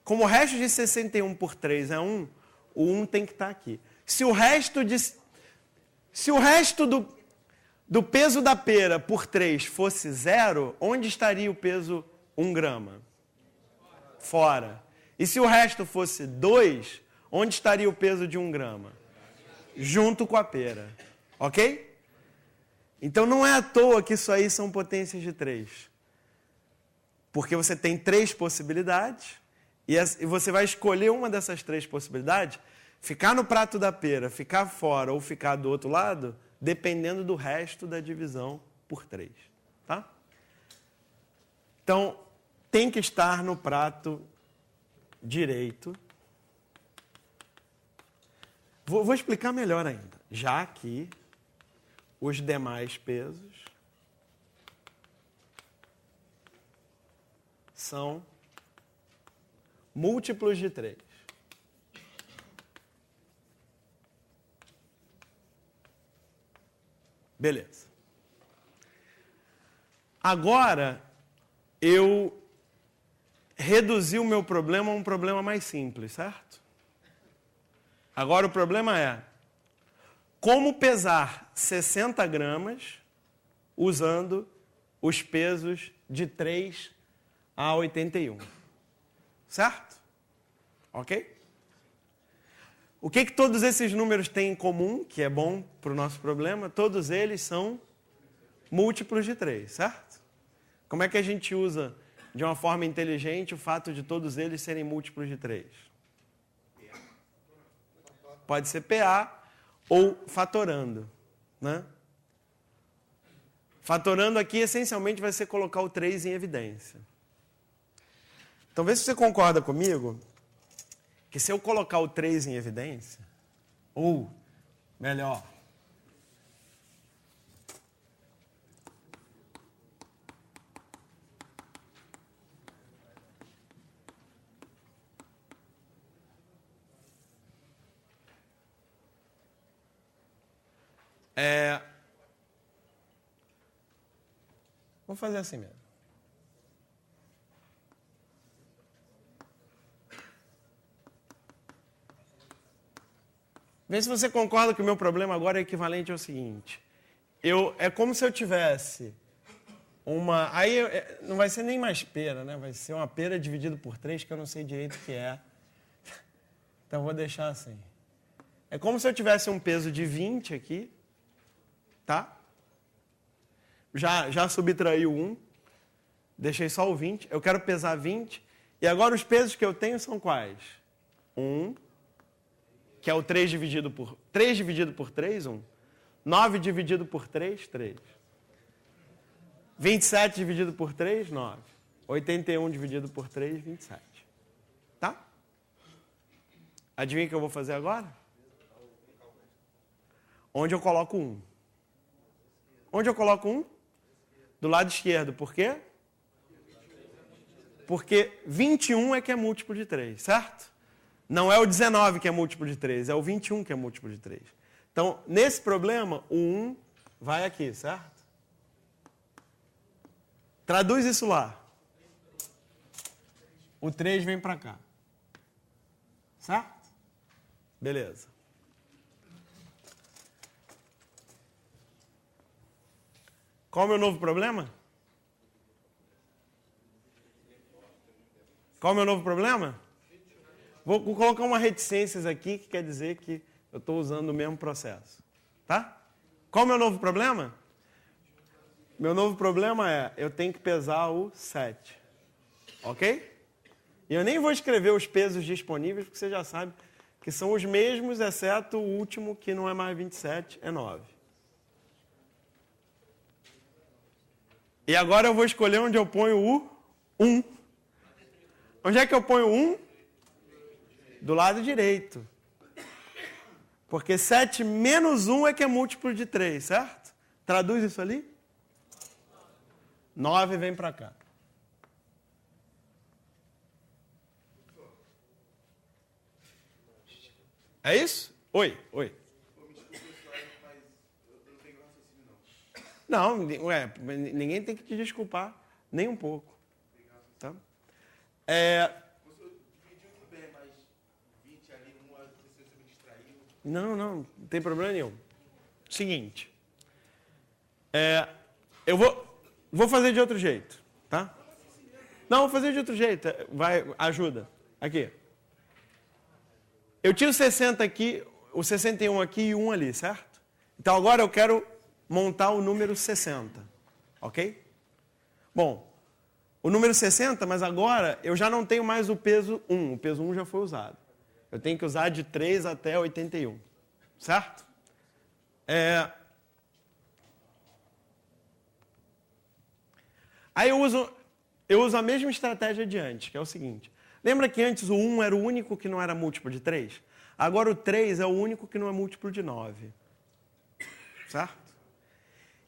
Como o resto de 61 por 3 é 1, o 1 tem que estar aqui. Se o resto do peso da pera por 3 fosse 0, onde estaria o peso 1 grama? Fora. E se o resto fosse 2, onde estaria o peso de 1 grama? Junto com a pera. Ok? Então não é à toa que isso aí são potências de 3. Porque você tem 3 possibilidades e você vai escolher uma dessas 3 possibilidades, ficar no prato da pera, ficar fora ou ficar do outro lado, dependendo do resto da divisão por 3. Tá? Então, tem que estar no prato direito. Vou explicar melhor ainda. Já aqui, os demais pesos são múltiplos de 3. Beleza. Agora, eu reduzi o meu problema a um problema mais simples, certo? Agora o problema é como pesar 60 gramas usando os pesos de 3 a 81. Certo? Ok? O que todos esses números têm em comum, que é bom para o nosso problema? Todos eles são múltiplos de 3, certo? Como é que a gente usa de uma forma inteligente o fato de todos eles serem múltiplos de 3? Pode ser PA ou fatorando, né? Fatorando aqui, essencialmente, vai ser colocar o 3 em evidência. Então, vê se você concorda comigo que se eu colocar o 3 em evidência, ou, melhor, vou fazer assim mesmo. Vê se você concorda que o meu problema agora é equivalente ao seguinte. É como se eu tivesse uma... Aí não vai ser nem mais pera, né? Vai ser uma pera dividida por 3, que eu não sei direito o que é. Então eu vou deixar assim. É como se eu tivesse um peso de 20 aqui, tá? Já subtraí o 1, deixei só o 20. Eu quero pesar 20. E agora os pesos que eu tenho são quais? 1, que é o 3 dividido por 3, 1. 9 dividido por 3, 3. 27 dividido por 3, 9. 81 dividido por 3, 27. Tá? Adivinha o que eu vou fazer agora? Onde eu coloco 1? Onde eu coloco 1? Do lado esquerdo. Por quê? Porque 21 é que é múltiplo de 3, certo? Não é o 19 que é múltiplo de 3, é o 21 que é múltiplo de 3. Então, nesse problema, o 1 vai aqui, certo? Traduz isso lá. O 3 vem para cá. Certo? Beleza. Qual é o meu novo problema? Qual é o meu novo problema? Vou colocar uma reticências aqui, que quer dizer que eu estou usando o mesmo processo. Tá? Qual é o meu novo problema? Meu novo problema é, eu tenho que pesar o 7. Ok? E eu nem vou escrever os pesos disponíveis, porque você já sabe que são os mesmos, exceto o último, que não é mais 27, é 9. E agora eu vou escolher onde eu ponho o 1. Onde é que eu ponho o 1? Do lado direito. Porque 7 menos 1 é que é múltiplo de 3, certo? Traduz isso ali. 9 vem para cá. É isso? Oi. Não, ninguém tem que te desculpar, nem um pouco. Tá? Você dividiu tudo bem, mas 20 ali, você me distraiu. Não tem problema nenhum. Seguinte, eu vou fazer de outro jeito, tá? Não, vou fazer de outro jeito, ajuda. Aqui. Eu tiro o 60 aqui, o 61 aqui e 1 ali, certo? Então agora eu quero montar o número 60, ok? Bom, o número 60, mas agora eu já não tenho mais o peso 1. O peso 1 já foi usado. Eu tenho que usar de 3 até 81, certo? Aí eu uso a mesma estratégia de antes, que é o seguinte. Lembra que antes o 1 era o único que não era múltiplo de 3? Agora o 3 é o único que não é múltiplo de 9. Certo?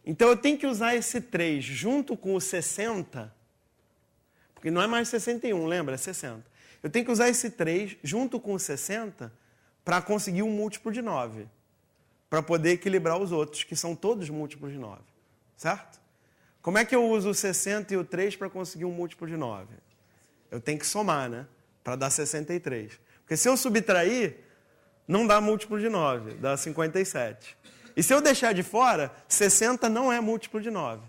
Então eu tenho que usar esse 3 junto com o 60, porque não é mais 61, lembra? É 60. Eu tenho que usar esse 3 junto com o 60 para conseguir um múltiplo de 9. Para poder equilibrar os outros, que são todos múltiplos de 9. Certo? Como é que eu uso o 60 e o 3 para conseguir um múltiplo de 9? Eu tenho que somar, né? Para dar 63. Porque se eu subtrair, não dá múltiplo de 9, dá 57. E se eu deixar de fora, 60 não é múltiplo de 9.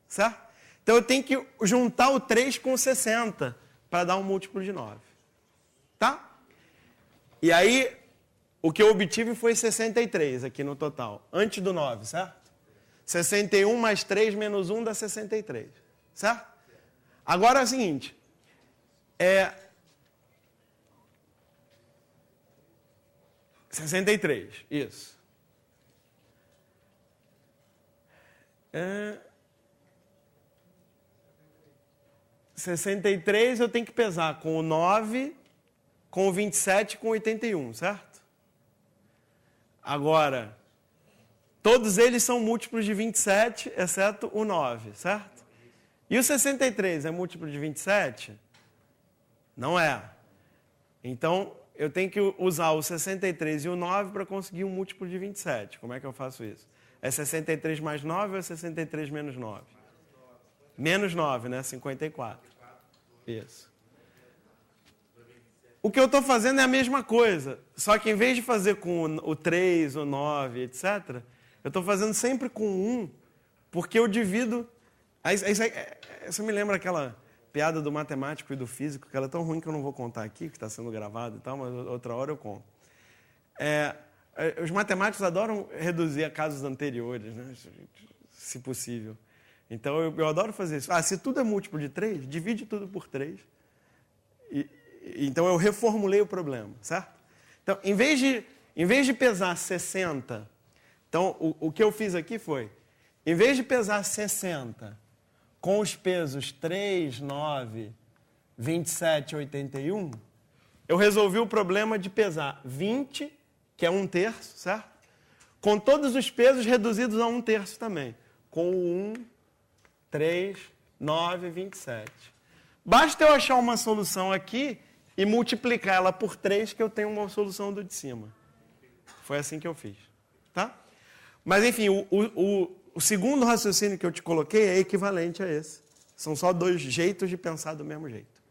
Certo? Então eu tenho que juntar o 3 com o 60 para dar um múltiplo de 9. Tá? E aí, o que eu obtive foi 63 aqui no total, antes do 9, certo? 61 mais 3 menos 1 dá 63. Certo? Agora é o seguinte. 63, isso. 63 eu tenho que pesar com o 9, com o 27 e com o 81, certo? Agora, todos eles são múltiplos de 27, exceto o 9, certo? E o 63 é múltiplo de 27? Não é. Então, eu tenho que usar o 63 e o 9 para conseguir um múltiplo de 27. Como é que eu faço isso? É 63 mais 9 ou é 63 menos 9? Menos 9, né? 54. Isso. O que eu estou fazendo é a mesma coisa. Só que em vez de fazer com o 3, o 9, etc., eu estou fazendo sempre com 1, porque eu divido... Isso me lembra aquela piada do matemático e do físico, que ela é tão ruim que eu não vou contar aqui, que está sendo gravado e tal, mas outra hora eu conto. Os matemáticos adoram reduzir a casos anteriores, né? Se possível. Então, eu adoro fazer isso. Se tudo é múltiplo de 3, divide tudo por 3. Então, eu reformulei o problema, certo? Então, em vez de pesar 60, então, o que eu fiz aqui foi, em vez de pesar 60 com os pesos 3, 9, 27 e 81, eu resolvi o problema de pesar 20, que é 1/3, certo? Com todos os pesos reduzidos a 1/3 também. Com o 1, 3, 9 e 27. Basta eu achar uma solução aqui e multiplicar ela por 3 que eu tenho uma solução do de cima. Foi assim que eu fiz. Tá? Mas, enfim, o segundo raciocínio que eu te coloquei é equivalente a esse. São só 2 jeitos de pensar do mesmo jeito.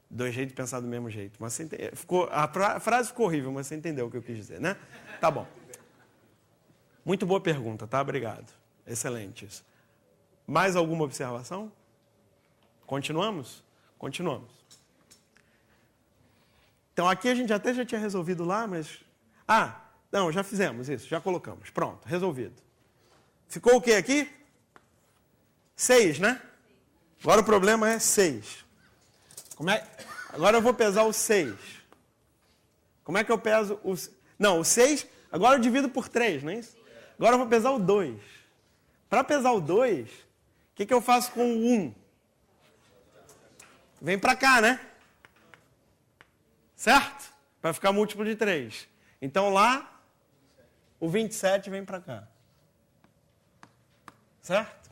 2 jeitos de pensar do mesmo jeito. Mas a frase ficou horrível, mas você entendeu o que eu quis dizer, né? Tá bom. Muito boa pergunta, tá? Obrigado. Excelente isso. Mais alguma observação? Continuamos? Continuamos. Então, aqui a gente até já tinha resolvido lá, mas... não, já fizemos isso, já colocamos. Pronto, resolvido. Ficou o quê aqui? 6, né? Agora o problema é 6. Agora eu vou pesar o 6. Como é que eu peso o... Não, o 6, agora eu divido por 3, não é isso? Agora eu vou pesar o 2. Para pesar o 2, o que eu faço com o 1? Vem para cá, né? Certo? Para ficar múltiplo de 3. Então lá, o 27 vem para cá. Certo?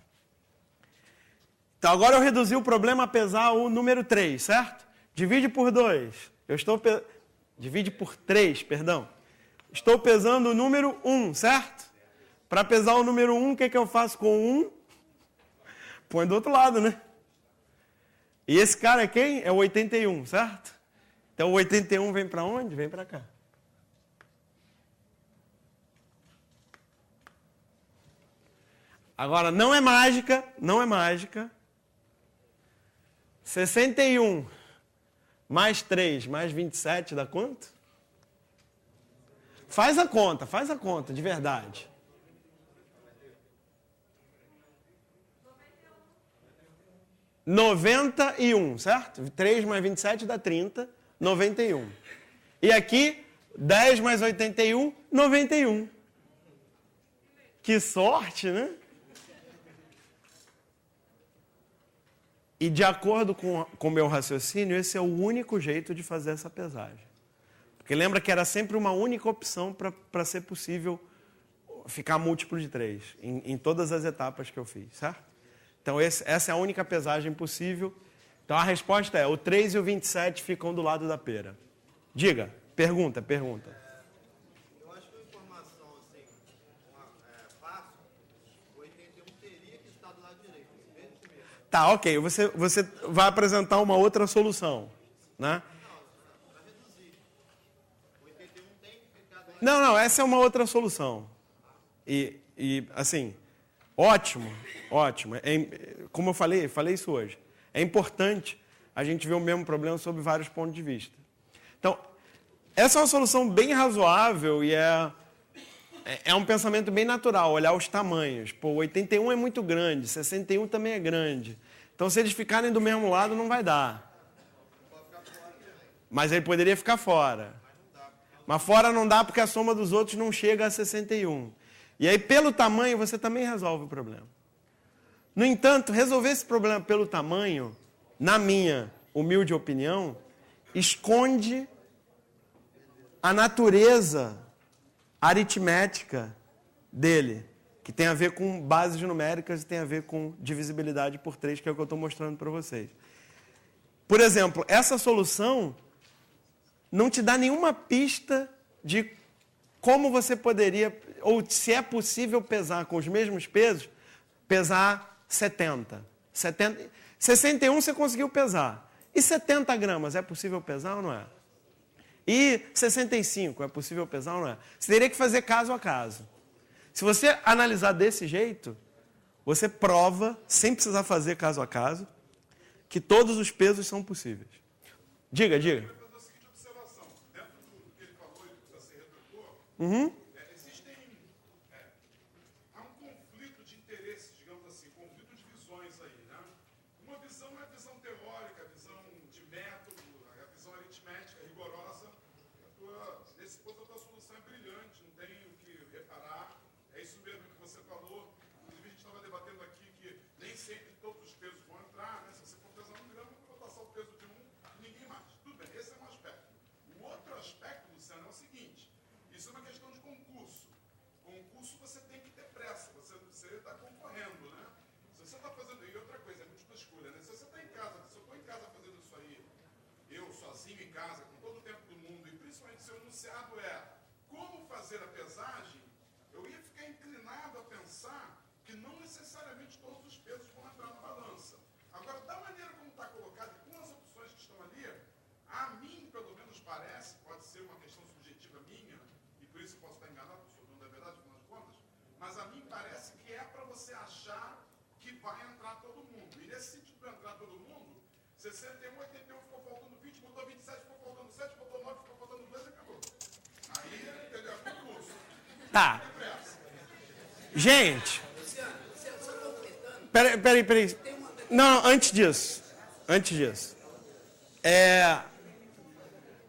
Então agora eu reduzi o problema a pesar o número 3, certo? Divide por 2. Divide por 3, perdão. Estou pesando o número 1, certo? Para pesar o número 1, o que eu faço com o 1? Põe do outro lado, né? E esse cara é quem? É o 81, certo? Então o 81 vem para onde? Vem para cá. Agora, não é mágica, não é mágica. 61 mais 3 mais 27 dá quanto? Faz a conta, de verdade. 91, certo? 3 mais 27 dá 30, 91. E aqui, 10 mais 81, 91. Que sorte, né? E de acordo com o meu raciocínio, esse é o único jeito de fazer essa pesagem. Porque lembra que era sempre uma única opção para ser possível ficar múltiplo de 3 em todas as etapas que eu fiz, certo? Então essa é a única pesagem possível. Então a resposta é, o 3 e o 27 ficam do lado da pera. Diga, pergunta. Eu acho que a informação assim, fácil, o 81 teria que estar do lado direito. Tá, ok. Você vai apresentar uma outra solução, né? Para reduzir. O 81 tem que ficar do lado Não, essa é uma outra solução. E assim, ótimo. Como eu falei isso hoje. É importante a gente ver o mesmo problema sob vários pontos de vista. Então, essa é uma solução bem razoável e é um pensamento bem natural, olhar os tamanhos. Pô, 81 é muito grande, 61 também é grande. Então, se eles ficarem do mesmo lado, não vai dar. Mas ele poderia ficar fora. Mas fora não dá porque a soma dos outros não chega a 61. E aí, pelo tamanho, você também resolve o problema. No entanto, resolver esse problema pelo tamanho, na minha humilde opinião, esconde a natureza aritmética dele, que tem a ver com bases numéricas e tem a ver com divisibilidade por 3, que é o que eu estou mostrando para vocês. Por exemplo, essa solução não te dá nenhuma pista de como você poderia, ou se é possível pesar com os mesmos pesos, pesar 70. 61 você conseguiu pesar. E 70 gramas, é possível pesar ou não é? E 65, é possível pesar ou não é? Você teria que fazer caso a caso. Se você analisar desse jeito, você prova, sem precisar fazer caso a caso, que todos os pesos são possíveis. Diga. Eu vou fazer a seguinte observação. Dentro do que ele falou e do que você retrucou, há um conflito de interesses, digamos assim, conflito de visões aí, né? Uma visão é a visão teórica, a visão de método, a visão aritmética, rigorosa. Nesse ponto, a tua solução é brilhante, não tem o que reparar. É isso mesmo que você falou. Inclusive, a gente estava debatendo aqui que nem sempre todos os pesos vão entrar, né? Se você for pesar 1 grama, eu vou passar o peso de 1 e ninguém mais. Tudo bem, esse é um aspecto. O outro aspecto, Luciano, é o seguinte: isso é uma questão de concurso. Concurso você tem que ter pressa, você está concorrendo, né? Se você está fazendo. E outra coisa, é múltipla escolha, né? Se você está em casa, se eu estou em casa fazendo isso aí, eu sozinho em casa, com todo o tempo do mundo, e principalmente se o enunciado é como fazer a pesagem, eu ia ficar inclinado a pensar que não necessariamente todos os pesos vão entrar na balança. Agora, da maneira como está colocado e com as opções que estão ali, a mim, pelo menos parece, pode ser uma questão subjetiva minha, e por isso eu posso estar enganado, porque sou dono da verdade, afinal de contas, mas a mim parece que é para você achar que vai entrar todo mundo. E nesse sentido de entrar todo mundo, 61, 81 ficou faltando 20, botou 27, ficou faltando 7, botou 9, ficou faltando 2 e acabou. Aí, entendeu? É concurso. Tá. Gente. Peraí. Não, antes disso.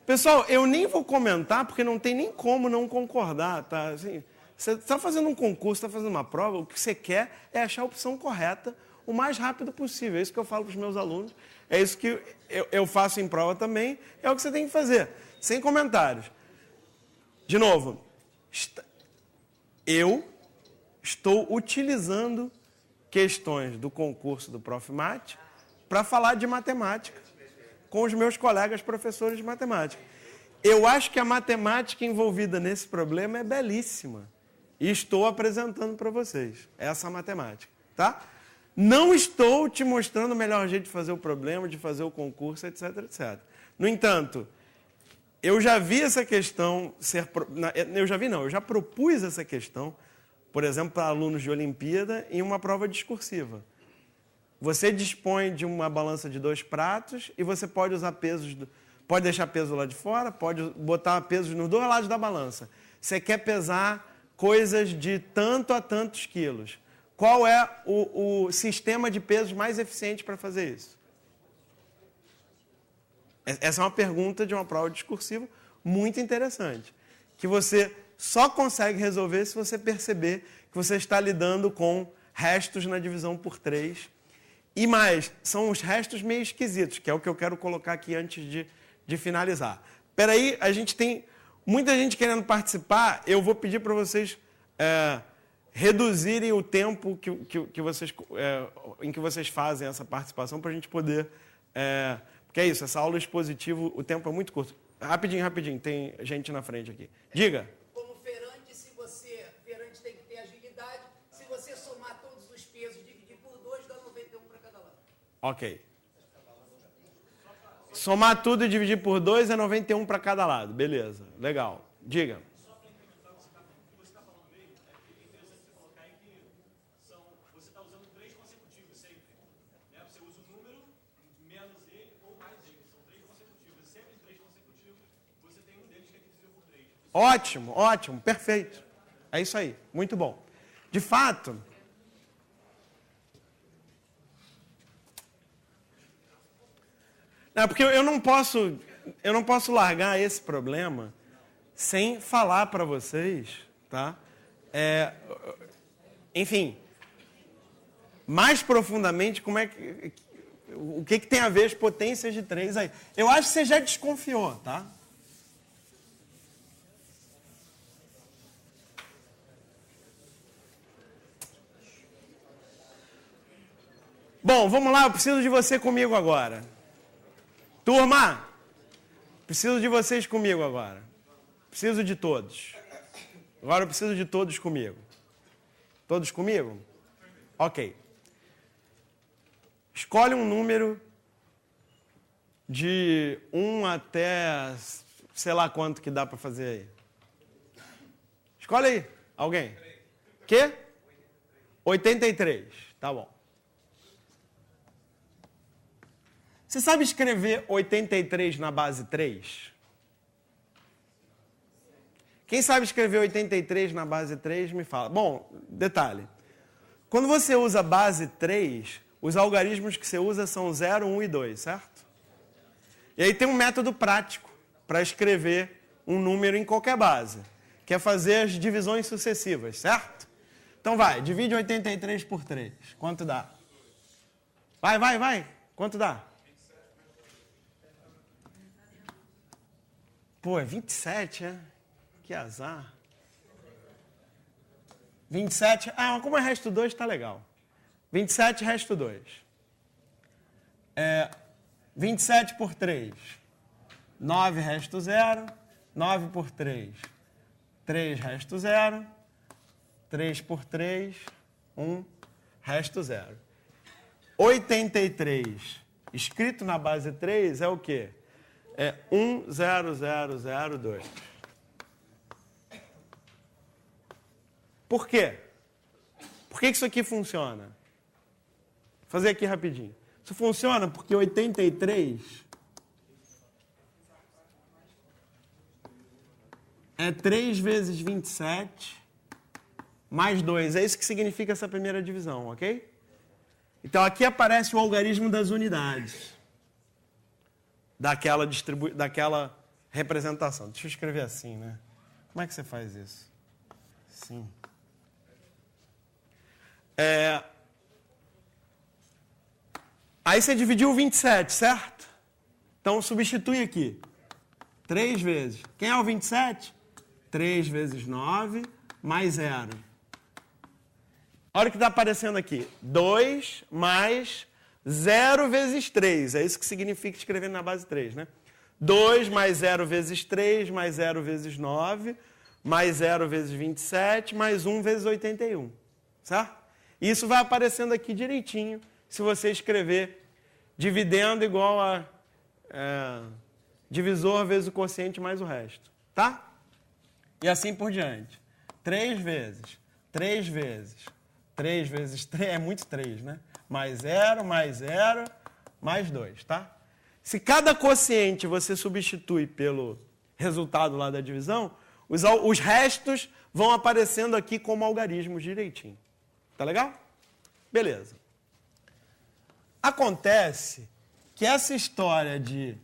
Pessoal, eu nem vou comentar, porque não tem nem como não concordar, tá? Assim, você está fazendo um concurso, está fazendo uma prova, o que você quer é achar a opção correta o mais rápido possível. É isso que eu falo para os meus alunos, é isso que eu faço em prova também, é o que você tem que fazer, sem comentários. De novo, eu estou utilizando questões do concurso do Prof. Mate para falar de matemática com os meus colegas professores de matemática. Eu acho que a matemática envolvida nesse problema é belíssima. E estou apresentando para vocês essa matemática, tá? Não estou te mostrando o melhor jeito de fazer o problema, de fazer o concurso, etc, etc. No entanto, eu já vi essa questão eu já propus essa questão, por exemplo, para alunos de Olimpíada em uma prova discursiva. Você dispõe de uma balança de 2 pratos e você pode usar pesos, pode deixar peso lá de fora, pode botar pesos nos 2 lados da balança. Você quer pesar coisas de tanto a tantos quilos. Qual é o sistema de pesos mais eficiente para fazer isso? Essa é uma pergunta de uma prova discursiva muito interessante, que você só consegue resolver se você perceber que você está lidando com restos na divisão por 3. E mais, são os restos meio esquisitos, que é o que eu quero colocar aqui antes de finalizar. Espera aí, a gente tem muita gente querendo participar. Eu vou pedir para vocês reduzirem o tempo em que vocês fazem essa participação para a gente poder... porque é isso, essa aula expositiva, o tempo é muito curto. Rapidinho, tem gente na frente aqui. Diga. Como feirante, feirante tem que ter agilidade, se você somar todos os pesos, dividir por 2, dá 91 para cada lado. Ok. Somar tudo e dividir por 2 é 91 para cada lado. Beleza, legal. Diga. Só para incrementar o que você está falando meio, é interessante você colocar aí que você está usando 3 consecutivos sempre. Né? Você usa o número menos ele ou mais ele. São 3 consecutivos. Sempre 3 consecutivos, você tem um deles que é divisível por 3. Ótimo, perfeito. É isso aí, muito bom. De fato... porque eu não posso largar esse problema sem falar para vocês, tá? Enfim, mais profundamente, o que tem a ver as potências de 3 aí? Eu acho que você já desconfiou, tá? Bom, vamos lá, eu preciso de você comigo agora. Turma, preciso de vocês comigo agora. Preciso de todos. Agora eu preciso de todos comigo. Todos comigo? Ok. Escolhe um número de 1 até sei lá quanto que dá para fazer aí. Escolhe aí. Alguém? Quê? 83. Tá bom. Você sabe escrever 83 na base 3? Quem sabe escrever 83 na base 3, me fala. Bom, detalhe. Quando você usa base 3, os algarismos que você usa são 0, 1 e 2, certo? E aí tem um método prático para escrever um número em qualquer base, que é fazer as divisões sucessivas, certo? Então vai, divide 83 por 3. Quanto dá? Vai. Quanto dá? Pô, é 27, é? Que azar. 27, como é resto 2, tá legal. 27, resto 2. 27 por 3. 9, resto 0. 9 por 3. 3, resto 0. 3 por 3. 1, resto 0. 83, escrito na base 3, é o quê? É 10002. Por quê? Por que isso aqui funciona? Vou fazer aqui rapidinho. Isso funciona porque 83 é 3 vezes 27 mais 2. É isso que significa essa primeira divisão, ok? Então aqui aparece o algarismo das unidades. Daquela representação. Deixa eu escrever assim, né? Como é que você faz isso? Sim. Aí você dividiu o 27, certo? Então substitui aqui. 3 vezes. Quem é o 27? 3 vezes 9 mais 0. Olha o que está aparecendo aqui. 2 mais 0 vezes 3. É isso que significa escrever na base 3, né? 2 mais 0 vezes 3, mais 0 vezes 9, mais 0 vezes 27, mais 1 vezes 81. Certo? E isso vai aparecendo aqui direitinho, se você escrever dividendo igual a divisor vezes o quociente mais o resto. Tá? E assim por diante. 3 vezes, 3 vezes, 3 vezes 3, é muito 3, né? Mais 0, mais 0, mais 2, tá? Se cada quociente você substitui pelo resultado lá da divisão, os restos vão aparecendo aqui como algarismos direitinho. Tá legal? Beleza. Acontece que essa história de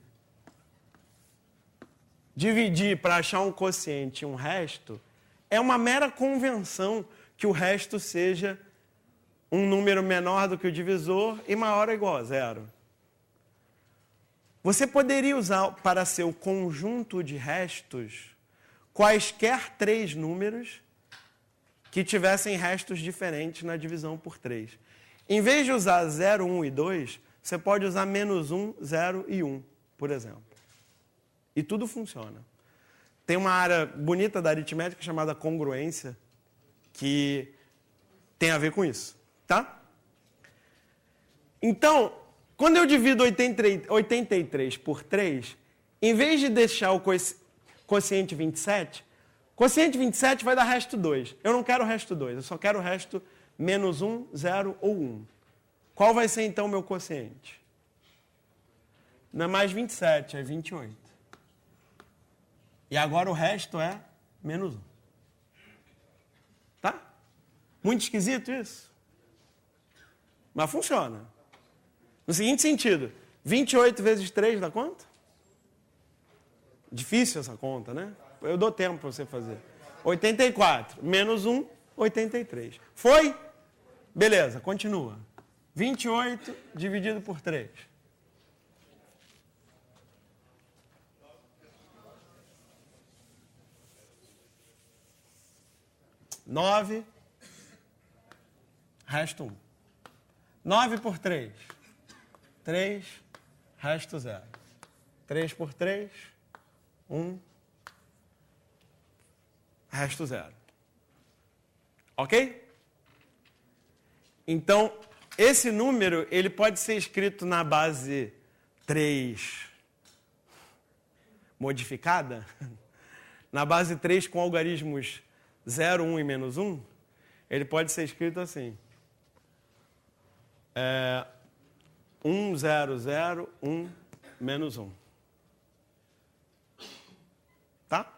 dividir para achar um quociente e um resto é uma mera convenção que o resto seja um número menor do que o divisor e maior ou igual a 0. Você poderia usar para seu conjunto de restos quaisquer 3 números que tivessem restos diferentes na divisão por 3. Em vez de usar 0, 1 e 2, você pode usar menos 1, 0 e 1, por exemplo. E tudo funciona. Tem uma área bonita da aritmética chamada congruência, que tem a ver com isso, tá? Então, quando eu divido 83 por 3, em vez de deixar o quociente 27, quociente 27 vai dar resto 2. Eu não quero o resto 2, eu só quero o resto menos 1, 0 ou 1. Qual vai ser então o meu quociente? Não é mais 27, é 28. E agora o resto é menos 1. Tá? Muito esquisito isso? Mas funciona. No seguinte sentido, 28 vezes 3 dá quanto? Difícil essa conta, né? Eu dou tempo para você fazer. 84. Menos 1, 83. Foi? Beleza, continua. 28 dividido por 3. 9, resto 1. 9 por 3. 3, resto 0. 3 por 3, 1, resto 0. Ok? Então, esse número, ele pode ser escrito na base 3 modificada, na base 3 com algarismos 0, 1 e menos 1, ele pode ser escrito assim. 1, 0, 0, 1, menos 1. Tá?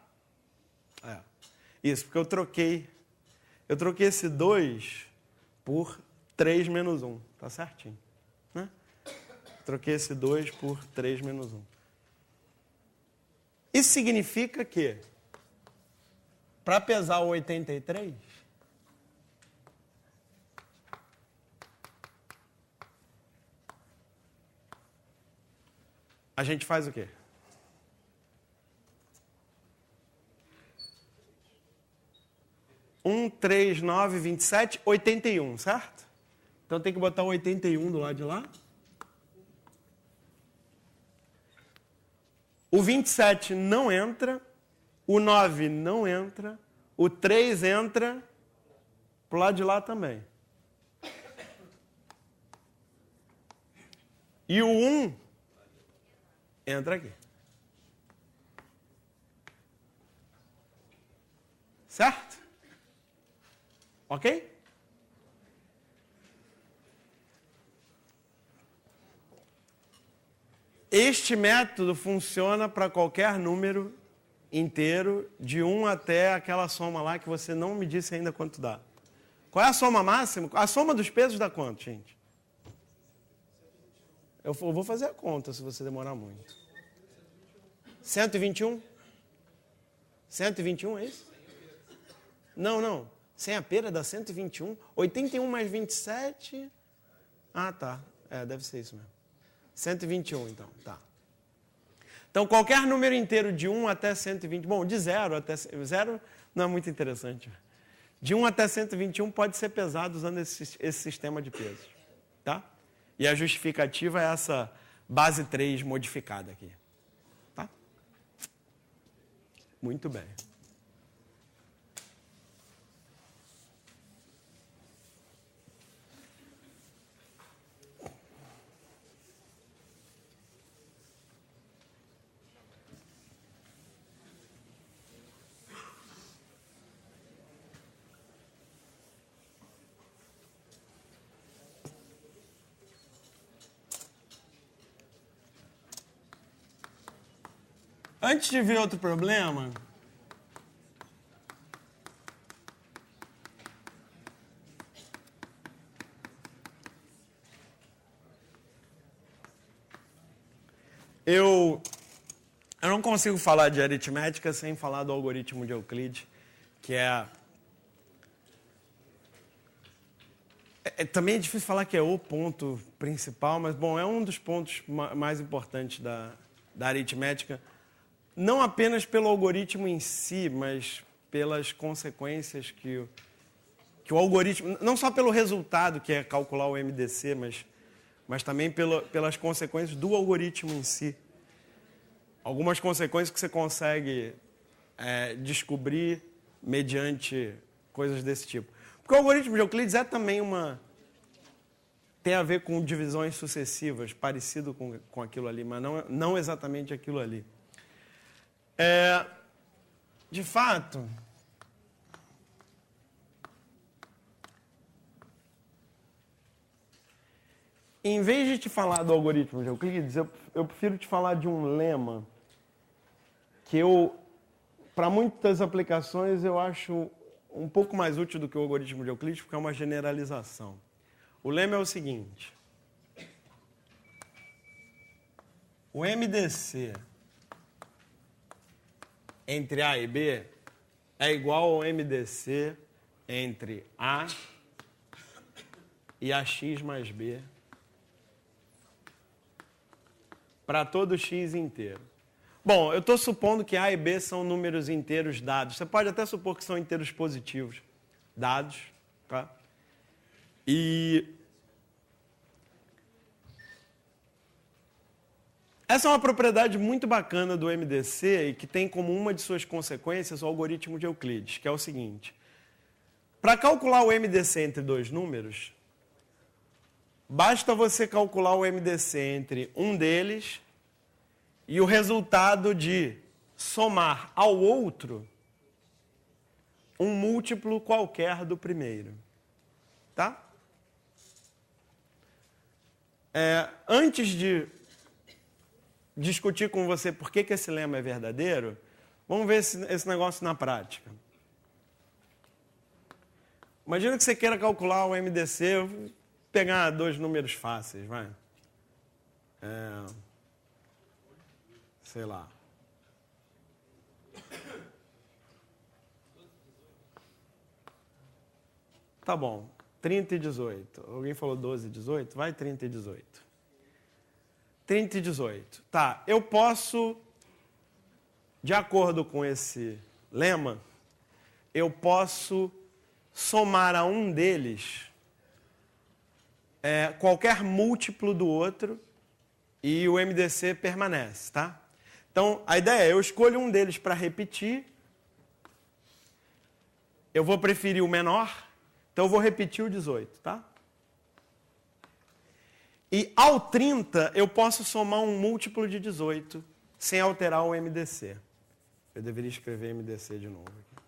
Isso, porque eu troquei esse 2 por 3 menos 1. Tá certinho. Né? Troquei esse 2 por 3 menos 1. Isso significa que, para pesar o 83, a gente faz o quê? Um, 3, 9, 27, 81, certo? Então tem que botar o 81 do lado de lá. O 27 não entra, o 9 não entra, o 3 entra pro lado de lá também. E o 1 entra aqui. Certo? Ok? Este método funciona para qualquer número inteiro, de 1 até aquela soma lá que você não me disse ainda quanto dá. Qual é a soma máxima? A soma dos pesos dá quanto, gente? Eu vou fazer a conta se você demorar muito. 121? 121 é isso? Não. Sem a pera dá 121. 81 mais 27... Ah, tá. Deve ser isso mesmo. 121, então. Tá. Então, qualquer número inteiro de 1 até 120... Bom, de 0 até... 0 não é muito interessante. De 1 até 121 pode ser pesado usando esse sistema de pesos. Tá? E a justificativa é essa base 3 modificada aqui. Tá? Muito bem. Antes de ver outro problema, eu não consigo falar de aritmética sem falar do algoritmo de Euclides, que também é difícil falar que é o ponto principal, mas, bom, é um dos pontos mais importantes da aritmética. Não apenas pelo algoritmo em si, mas pelas consequências que o algoritmo... Não só pelo resultado, que é calcular o MDC, mas também pelas consequências do algoritmo em si. Algumas consequências que você consegue descobrir mediante coisas desse tipo. Porque o algoritmo de Euclides é também tem a ver com divisões sucessivas, parecido com aquilo ali, mas não exatamente aquilo ali. De fato, em vez de te falar do algoritmo de Euclides, eu prefiro te falar de um lema que para muitas aplicações, eu acho um pouco mais útil do que o algoritmo de Euclides, porque é uma generalização. O lema é o seguinte: o MDC entre A e B é igual ao MDC entre A e AX mais B para todo X inteiro. Bom, eu estou supondo que A e B são números inteiros dados. Você pode até supor que são inteiros positivos dados, tá? E essa é uma propriedade muito bacana do MDC e que tem como uma de suas consequências o algoritmo de Euclides, que é o seguinte: para calcular o MDC entre dois números, basta você calcular o MDC entre um deles e o resultado de somar ao outro um múltiplo qualquer do primeiro. Tá? Antes de discutir com você por que esse lema é verdadeiro, vamos ver esse negócio na prática. Imagina que você queira calcular o MDC, vou pegar dois números fáceis, vai. Sei lá. Tá bom, 30 e 18. Alguém falou 12 e 18? Vai 30 e 18. 30 e 18. Tá, eu posso, de acordo com esse lema, eu posso somar a um deles qualquer múltiplo do outro e o MDC permanece, tá? Então, a ideia é, eu escolho um deles para repetir, eu vou preferir o menor, então eu vou repetir o 18, tá? E ao 30, eu posso somar um múltiplo de 18, sem alterar o MDC. Eu deveria escrever MDC de novo aqui.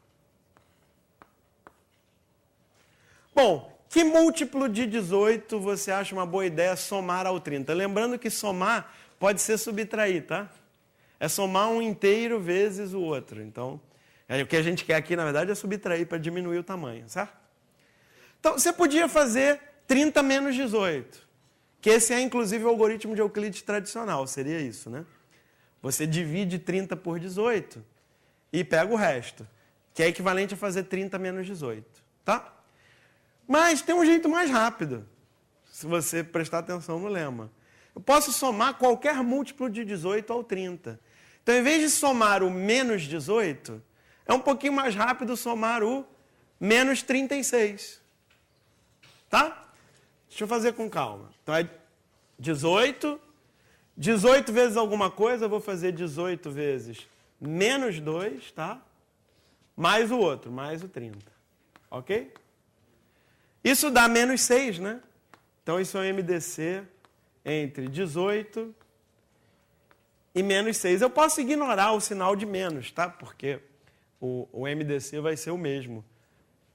Bom, que múltiplo de 18 você acha uma boa ideia somar ao 30? Lembrando que somar pode ser subtrair, tá? É somar um inteiro vezes o outro. Então, o que a gente quer aqui, na verdade, é subtrair para diminuir o tamanho, certo? Então, você podia fazer 30 menos 18. Que esse é, inclusive, o algoritmo de Euclides tradicional, seria isso, né? Você divide 30 por 18 e pega o resto, que é equivalente a fazer 30 menos 18, tá? Mas tem um jeito mais rápido, se você prestar atenção no lema. Eu posso somar qualquer múltiplo de 18 ao 30. Então, em vez de somar o menos 18, é um pouquinho mais rápido somar o menos 36. Tá? Deixa eu fazer com calma. Então, é 18. 18 vezes alguma coisa, eu vou fazer 18 vezes menos 2, tá? Mais o outro, mais o 30. Ok? Isso dá menos 6, né? Então, isso é um MDC entre 18 e menos 6. Eu posso ignorar o sinal de menos, tá? Porque o MDC vai ser o mesmo.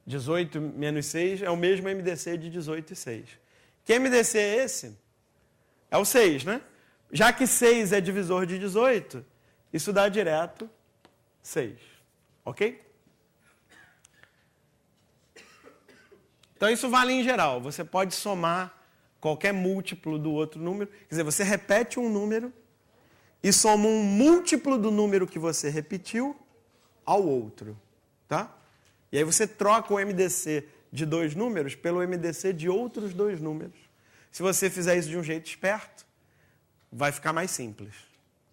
18 menos 6 é o mesmo MDC de 18 e 6. Que MDC é esse? É o 6, né? Já que 6 é divisor de 18, isso dá direto 6. Ok? Então, isso vale em geral. Você pode somar qualquer múltiplo do outro número. Quer dizer, você repete um número e soma um múltiplo do número que você repetiu ao outro. Tá? E aí você troca o MDC de 2 números pelo MDC de outros 2 números. Se você fizer isso de um jeito esperto, vai ficar mais simples.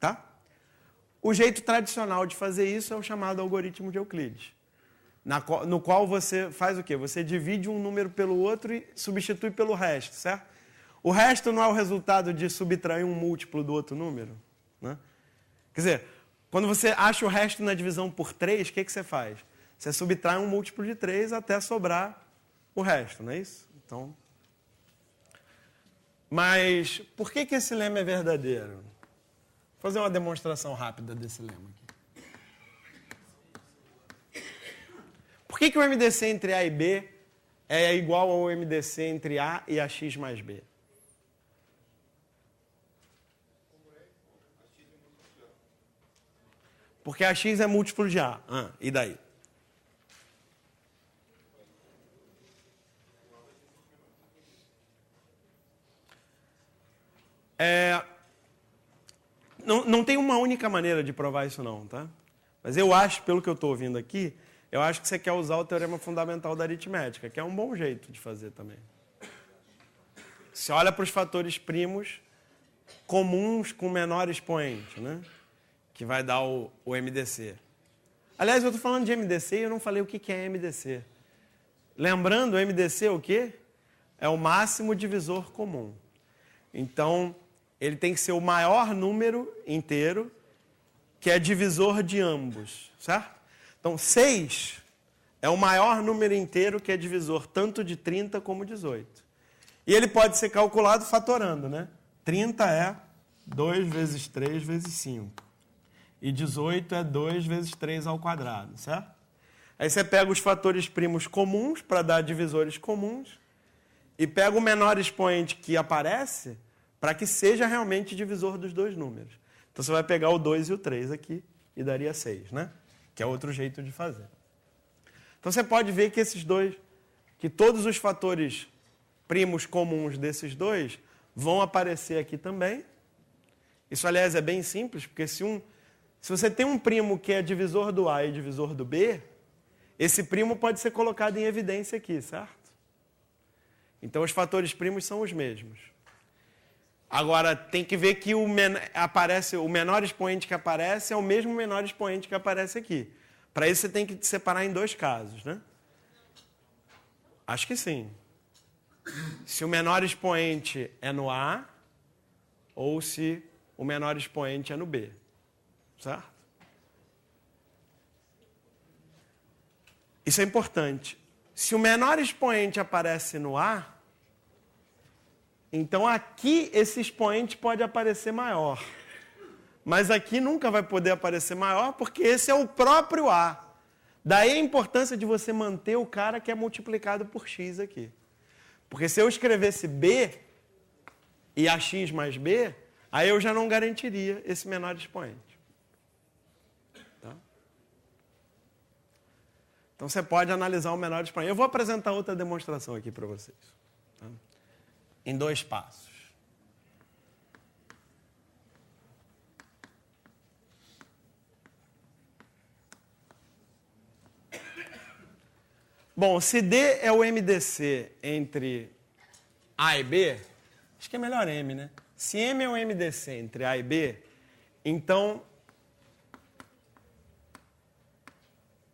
Tá? O jeito tradicional de fazer isso é o chamado algoritmo de Euclides. No qual você faz o quê? Você divide um número pelo outro e substitui pelo resto, certo? O resto não é o resultado de subtrair um múltiplo do outro número, né? Quer dizer, quando você acha o resto na divisão por 3, o que você faz? Você subtrai um múltiplo de 3 até sobrar o resto, não é isso? Então, mas por que esse lema é verdadeiro? Vou fazer uma demonstração rápida desse lema aqui. Por que o MDC entre A e B é igual ao MDC entre A e AX mais B? Porque AX é múltiplo de A. E daí? Não tem uma única maneira de provar isso não, tá? Mas eu acho, pelo que eu estou ouvindo aqui, eu acho que você quer usar o teorema fundamental da aritmética, que é um bom jeito de fazer também. Você olha para os fatores primos comuns com menor expoente, né? Que vai dar o MDC. Aliás, eu estou falando de MDC e eu não falei o que é MDC. Lembrando, o MDC é o quê? É o máximo divisor comum. Então, ele tem que ser o maior número inteiro que é divisor de ambos, certo? Então, 6 é o maior número inteiro que é divisor tanto de 30 como 18. E ele pode ser calculado fatorando, né? 30 é 2 vezes 3 vezes 5. E 18 é 2 vezes 3 ao quadrado, certo? Aí você pega os fatores primos comuns para dar divisores comuns e pega o menor expoente que aparece para que seja realmente divisor dos 2 números. Então, você vai pegar o 2 e o 3 aqui e daria 6, né? Que é outro jeito de fazer. Então, você pode ver que que todos os fatores primos comuns desses 2 vão aparecer aqui também. Isso, aliás, é bem simples, porque se você tem um primo que é divisor do A e divisor do B, esse primo pode ser colocado em evidência aqui, certo? Então, os fatores primos são os mesmos. Agora, tem que ver que o menor expoente que aparece é o mesmo menor expoente que aparece aqui. Para isso, você tem que separar em 2 casos, né? Acho que sim. Se o menor expoente é no A ou se o menor expoente é no B. Certo? Isso é importante. Se o menor expoente aparece no A, então aqui esse expoente pode aparecer maior. Mas aqui nunca vai poder aparecer maior porque esse é o próprio A. Daí a importância de você manter o cara que é multiplicado por x aqui. Porque se eu escrevesse B e AX mais B, aí eu já não garantiria esse menor expoente. Tá? Então você pode analisar o menor expoente. Eu vou apresentar outra demonstração aqui para vocês. Tá? Em 2 passos. Bom, se D é o MDC entre A e B, acho que é melhor M, né? Se M é o MDC entre A e B, então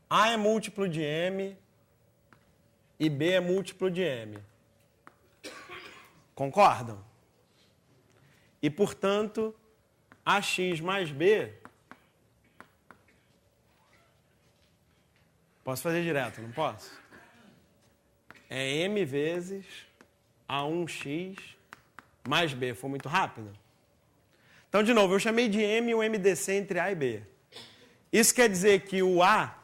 A é múltiplo de M e B é múltiplo de M. Concordam? E, portanto, AX mais B Posso fazer direto, não posso? É M vezes A1x mais B. Foi muito rápido? Então, de novo, eu chamei de M o MDC entre A e B. Isso quer dizer que o A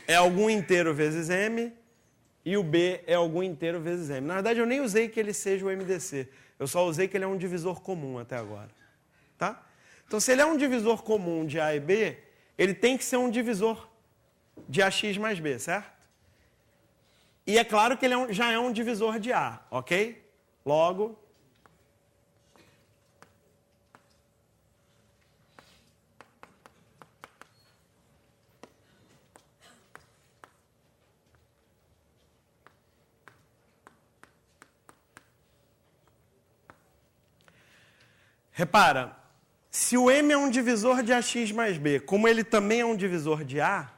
é algum inteiro vezes M e o B é algum inteiro vezes M. Na verdade, eu nem usei que ele seja o MDC. Eu só usei que ele é um divisor comum até agora. Tá? Então, se ele é um divisor comum de A e B, ele tem que ser um divisor de AX mais B, certo? E é claro que ele já é um divisor de A, ok? Logo, repara, se o M é um divisor de AX mais B, como ele também é um divisor de A,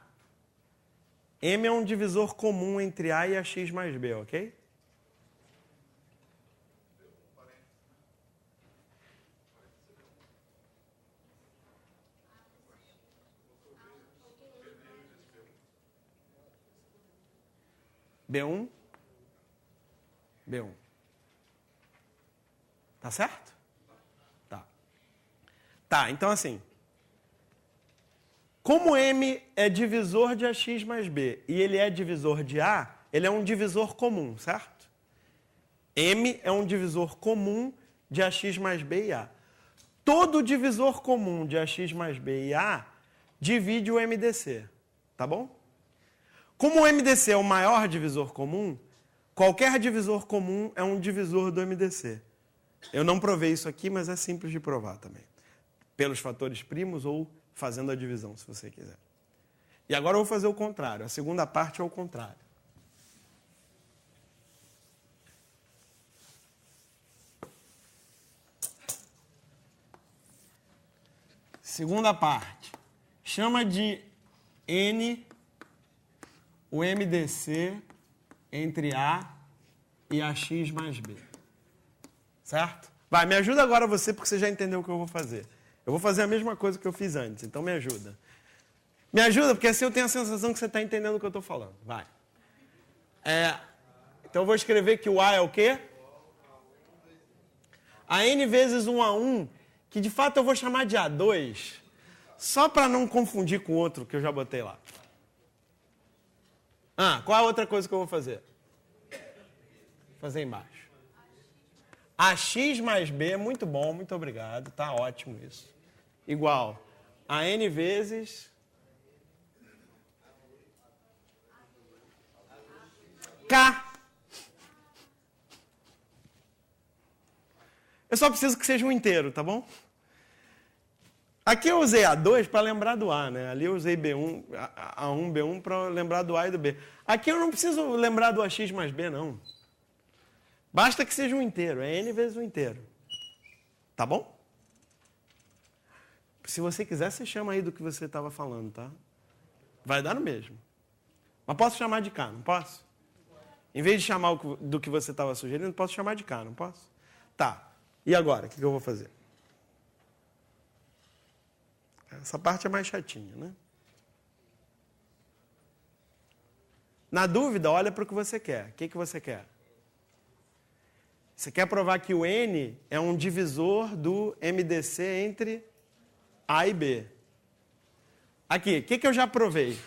M é um divisor comum entre A e AX mais B, ok? B1? B1. Tá certo? Tá, então assim, como M é divisor de AX mais B e ele é divisor de A, ele é um divisor comum, certo? M é um divisor comum de AX mais B e A. Todo divisor comum de AX mais B e A divide o MDC, tá bom? Como o MDC é o maior divisor comum, qualquer divisor comum é um divisor do MDC. Eu não provei isso aqui, mas é simples de provar também. Pelos fatores primos ou fazendo a divisão, se você quiser. E agora eu vou fazer o contrário. A segunda parte é o contrário. Segunda parte. Chama de N o MDC entre A e AX mais B. Certo? Vai, me ajuda agora você, porque você já entendeu o que eu vou fazer. Eu vou fazer a mesma coisa que eu fiz antes, então me ajuda. Me ajuda, porque assim eu tenho a sensação que você está entendendo o que eu estou falando. Vai. Então eu vou escrever que o A é o quê? A N vezes 1 a 1, que de fato eu vou chamar de A2, só para não confundir com o outro que eu já botei lá. Qual a outra coisa que eu vou fazer? Vou fazer embaixo. AX mais B, muito bom, muito obrigado, tá ótimo isso. Igual a N vezes K. Eu só preciso que seja um inteiro, tá bom? Aqui eu usei A2 para lembrar do A, né? Ali eu usei B1, A1, B1 para lembrar do A e do B. Aqui eu não preciso lembrar do AX mais B, não. Basta que seja um inteiro, é N vezes um inteiro. Tá bom? Se você quiser, você chama aí do que você estava falando, tá? Vai dar no mesmo. Mas posso chamar de K, não posso? Em vez de chamar do que você estava sugerindo, posso chamar de K, não posso? Tá. E agora, o que eu vou fazer? Essa parte é mais chatinha, né? Na dúvida, olha para o que você quer. O que você quer? Você quer provar que o N é um divisor do MDC entre A e B. Aqui, o que eu já provei?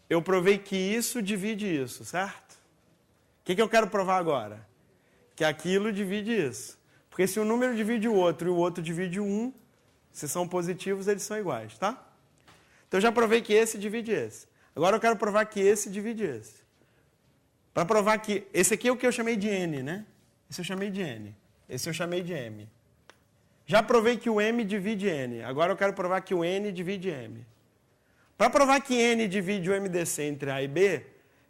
Eu provei que isso divide isso, certo? O que eu quero provar agora? Que aquilo divide isso. Porque se um número divide o outro e o outro divide um, se são positivos, eles são iguais, tá? Então eu já provei que esse divide esse. Agora eu quero provar que esse divide esse. Para provar que... Esse aqui é o que eu chamei de N, né? Esse eu chamei de N. Esse eu chamei de M. Já provei que o M divide N. Agora eu quero provar que o N divide M. Para provar que N divide o MDC entre A e B,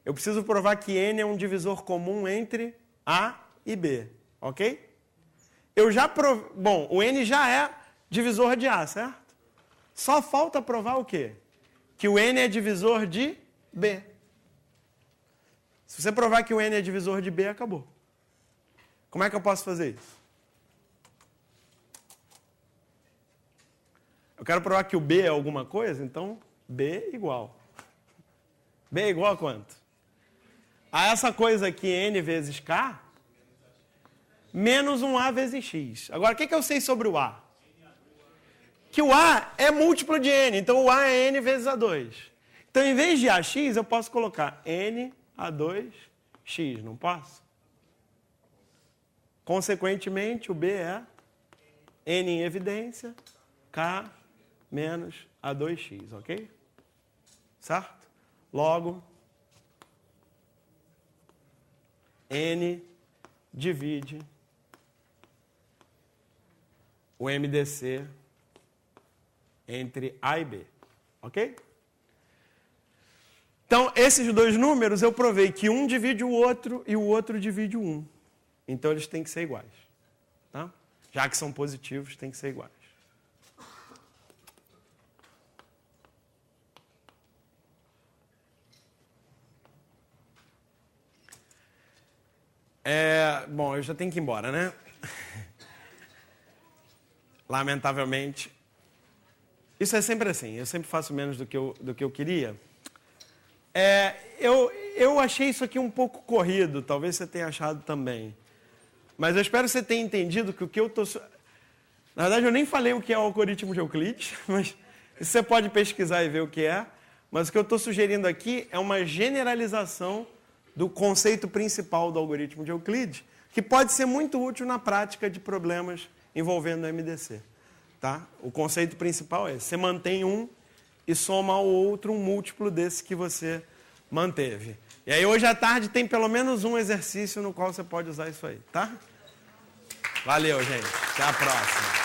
eu preciso provar que N é um divisor comum entre A e B. Ok? Eu já provei... Bom, o N já é divisor de A, certo? Só falta provar o quê? Que o N é divisor de B. Se você provar que o N é divisor de B, acabou. Como é que eu posso fazer isso? Eu quero provar que o B é alguma coisa, então B igual. B é igual a quanto? A essa coisa aqui, N vezes K, menos um A vezes X. Agora, o que eu sei sobre o A? Que o A é múltiplo de N, então o A é N vezes A2. Então, em vez de AX, eu posso colocar N A2X, não posso? Consequentemente, o B é N em evidência, K menos A2X, ok? Certo? Logo, N divide o MDC entre A e B, ok? Então, esses dois números eu provei que um divide o outro e o outro divide o 1. Então, eles têm que ser iguais. Tá? Já que são positivos, têm que ser iguais. Bom, eu já tenho que ir embora, né? Lamentavelmente. Isso é sempre assim. Eu sempre faço menos do que eu queria. Eu achei isso aqui um pouco corrido. Talvez você tenha achado também. Mas eu espero que você tenha entendido que o que eu estou... Na verdade, eu nem falei o que é o algoritmo de Euclides, mas você pode pesquisar e ver o que é. Mas o que eu estou sugerindo aqui é uma generalização do conceito principal do algoritmo de Euclides, que pode ser muito útil na prática de problemas envolvendo o MDC. Tá? O conceito principal é esse. Você mantém um e soma ao outro um múltiplo desse que você manteve. E aí hoje à tarde tem pelo menos um exercício no qual você pode usar isso aí, tá? Valeu, gente. Até a próxima.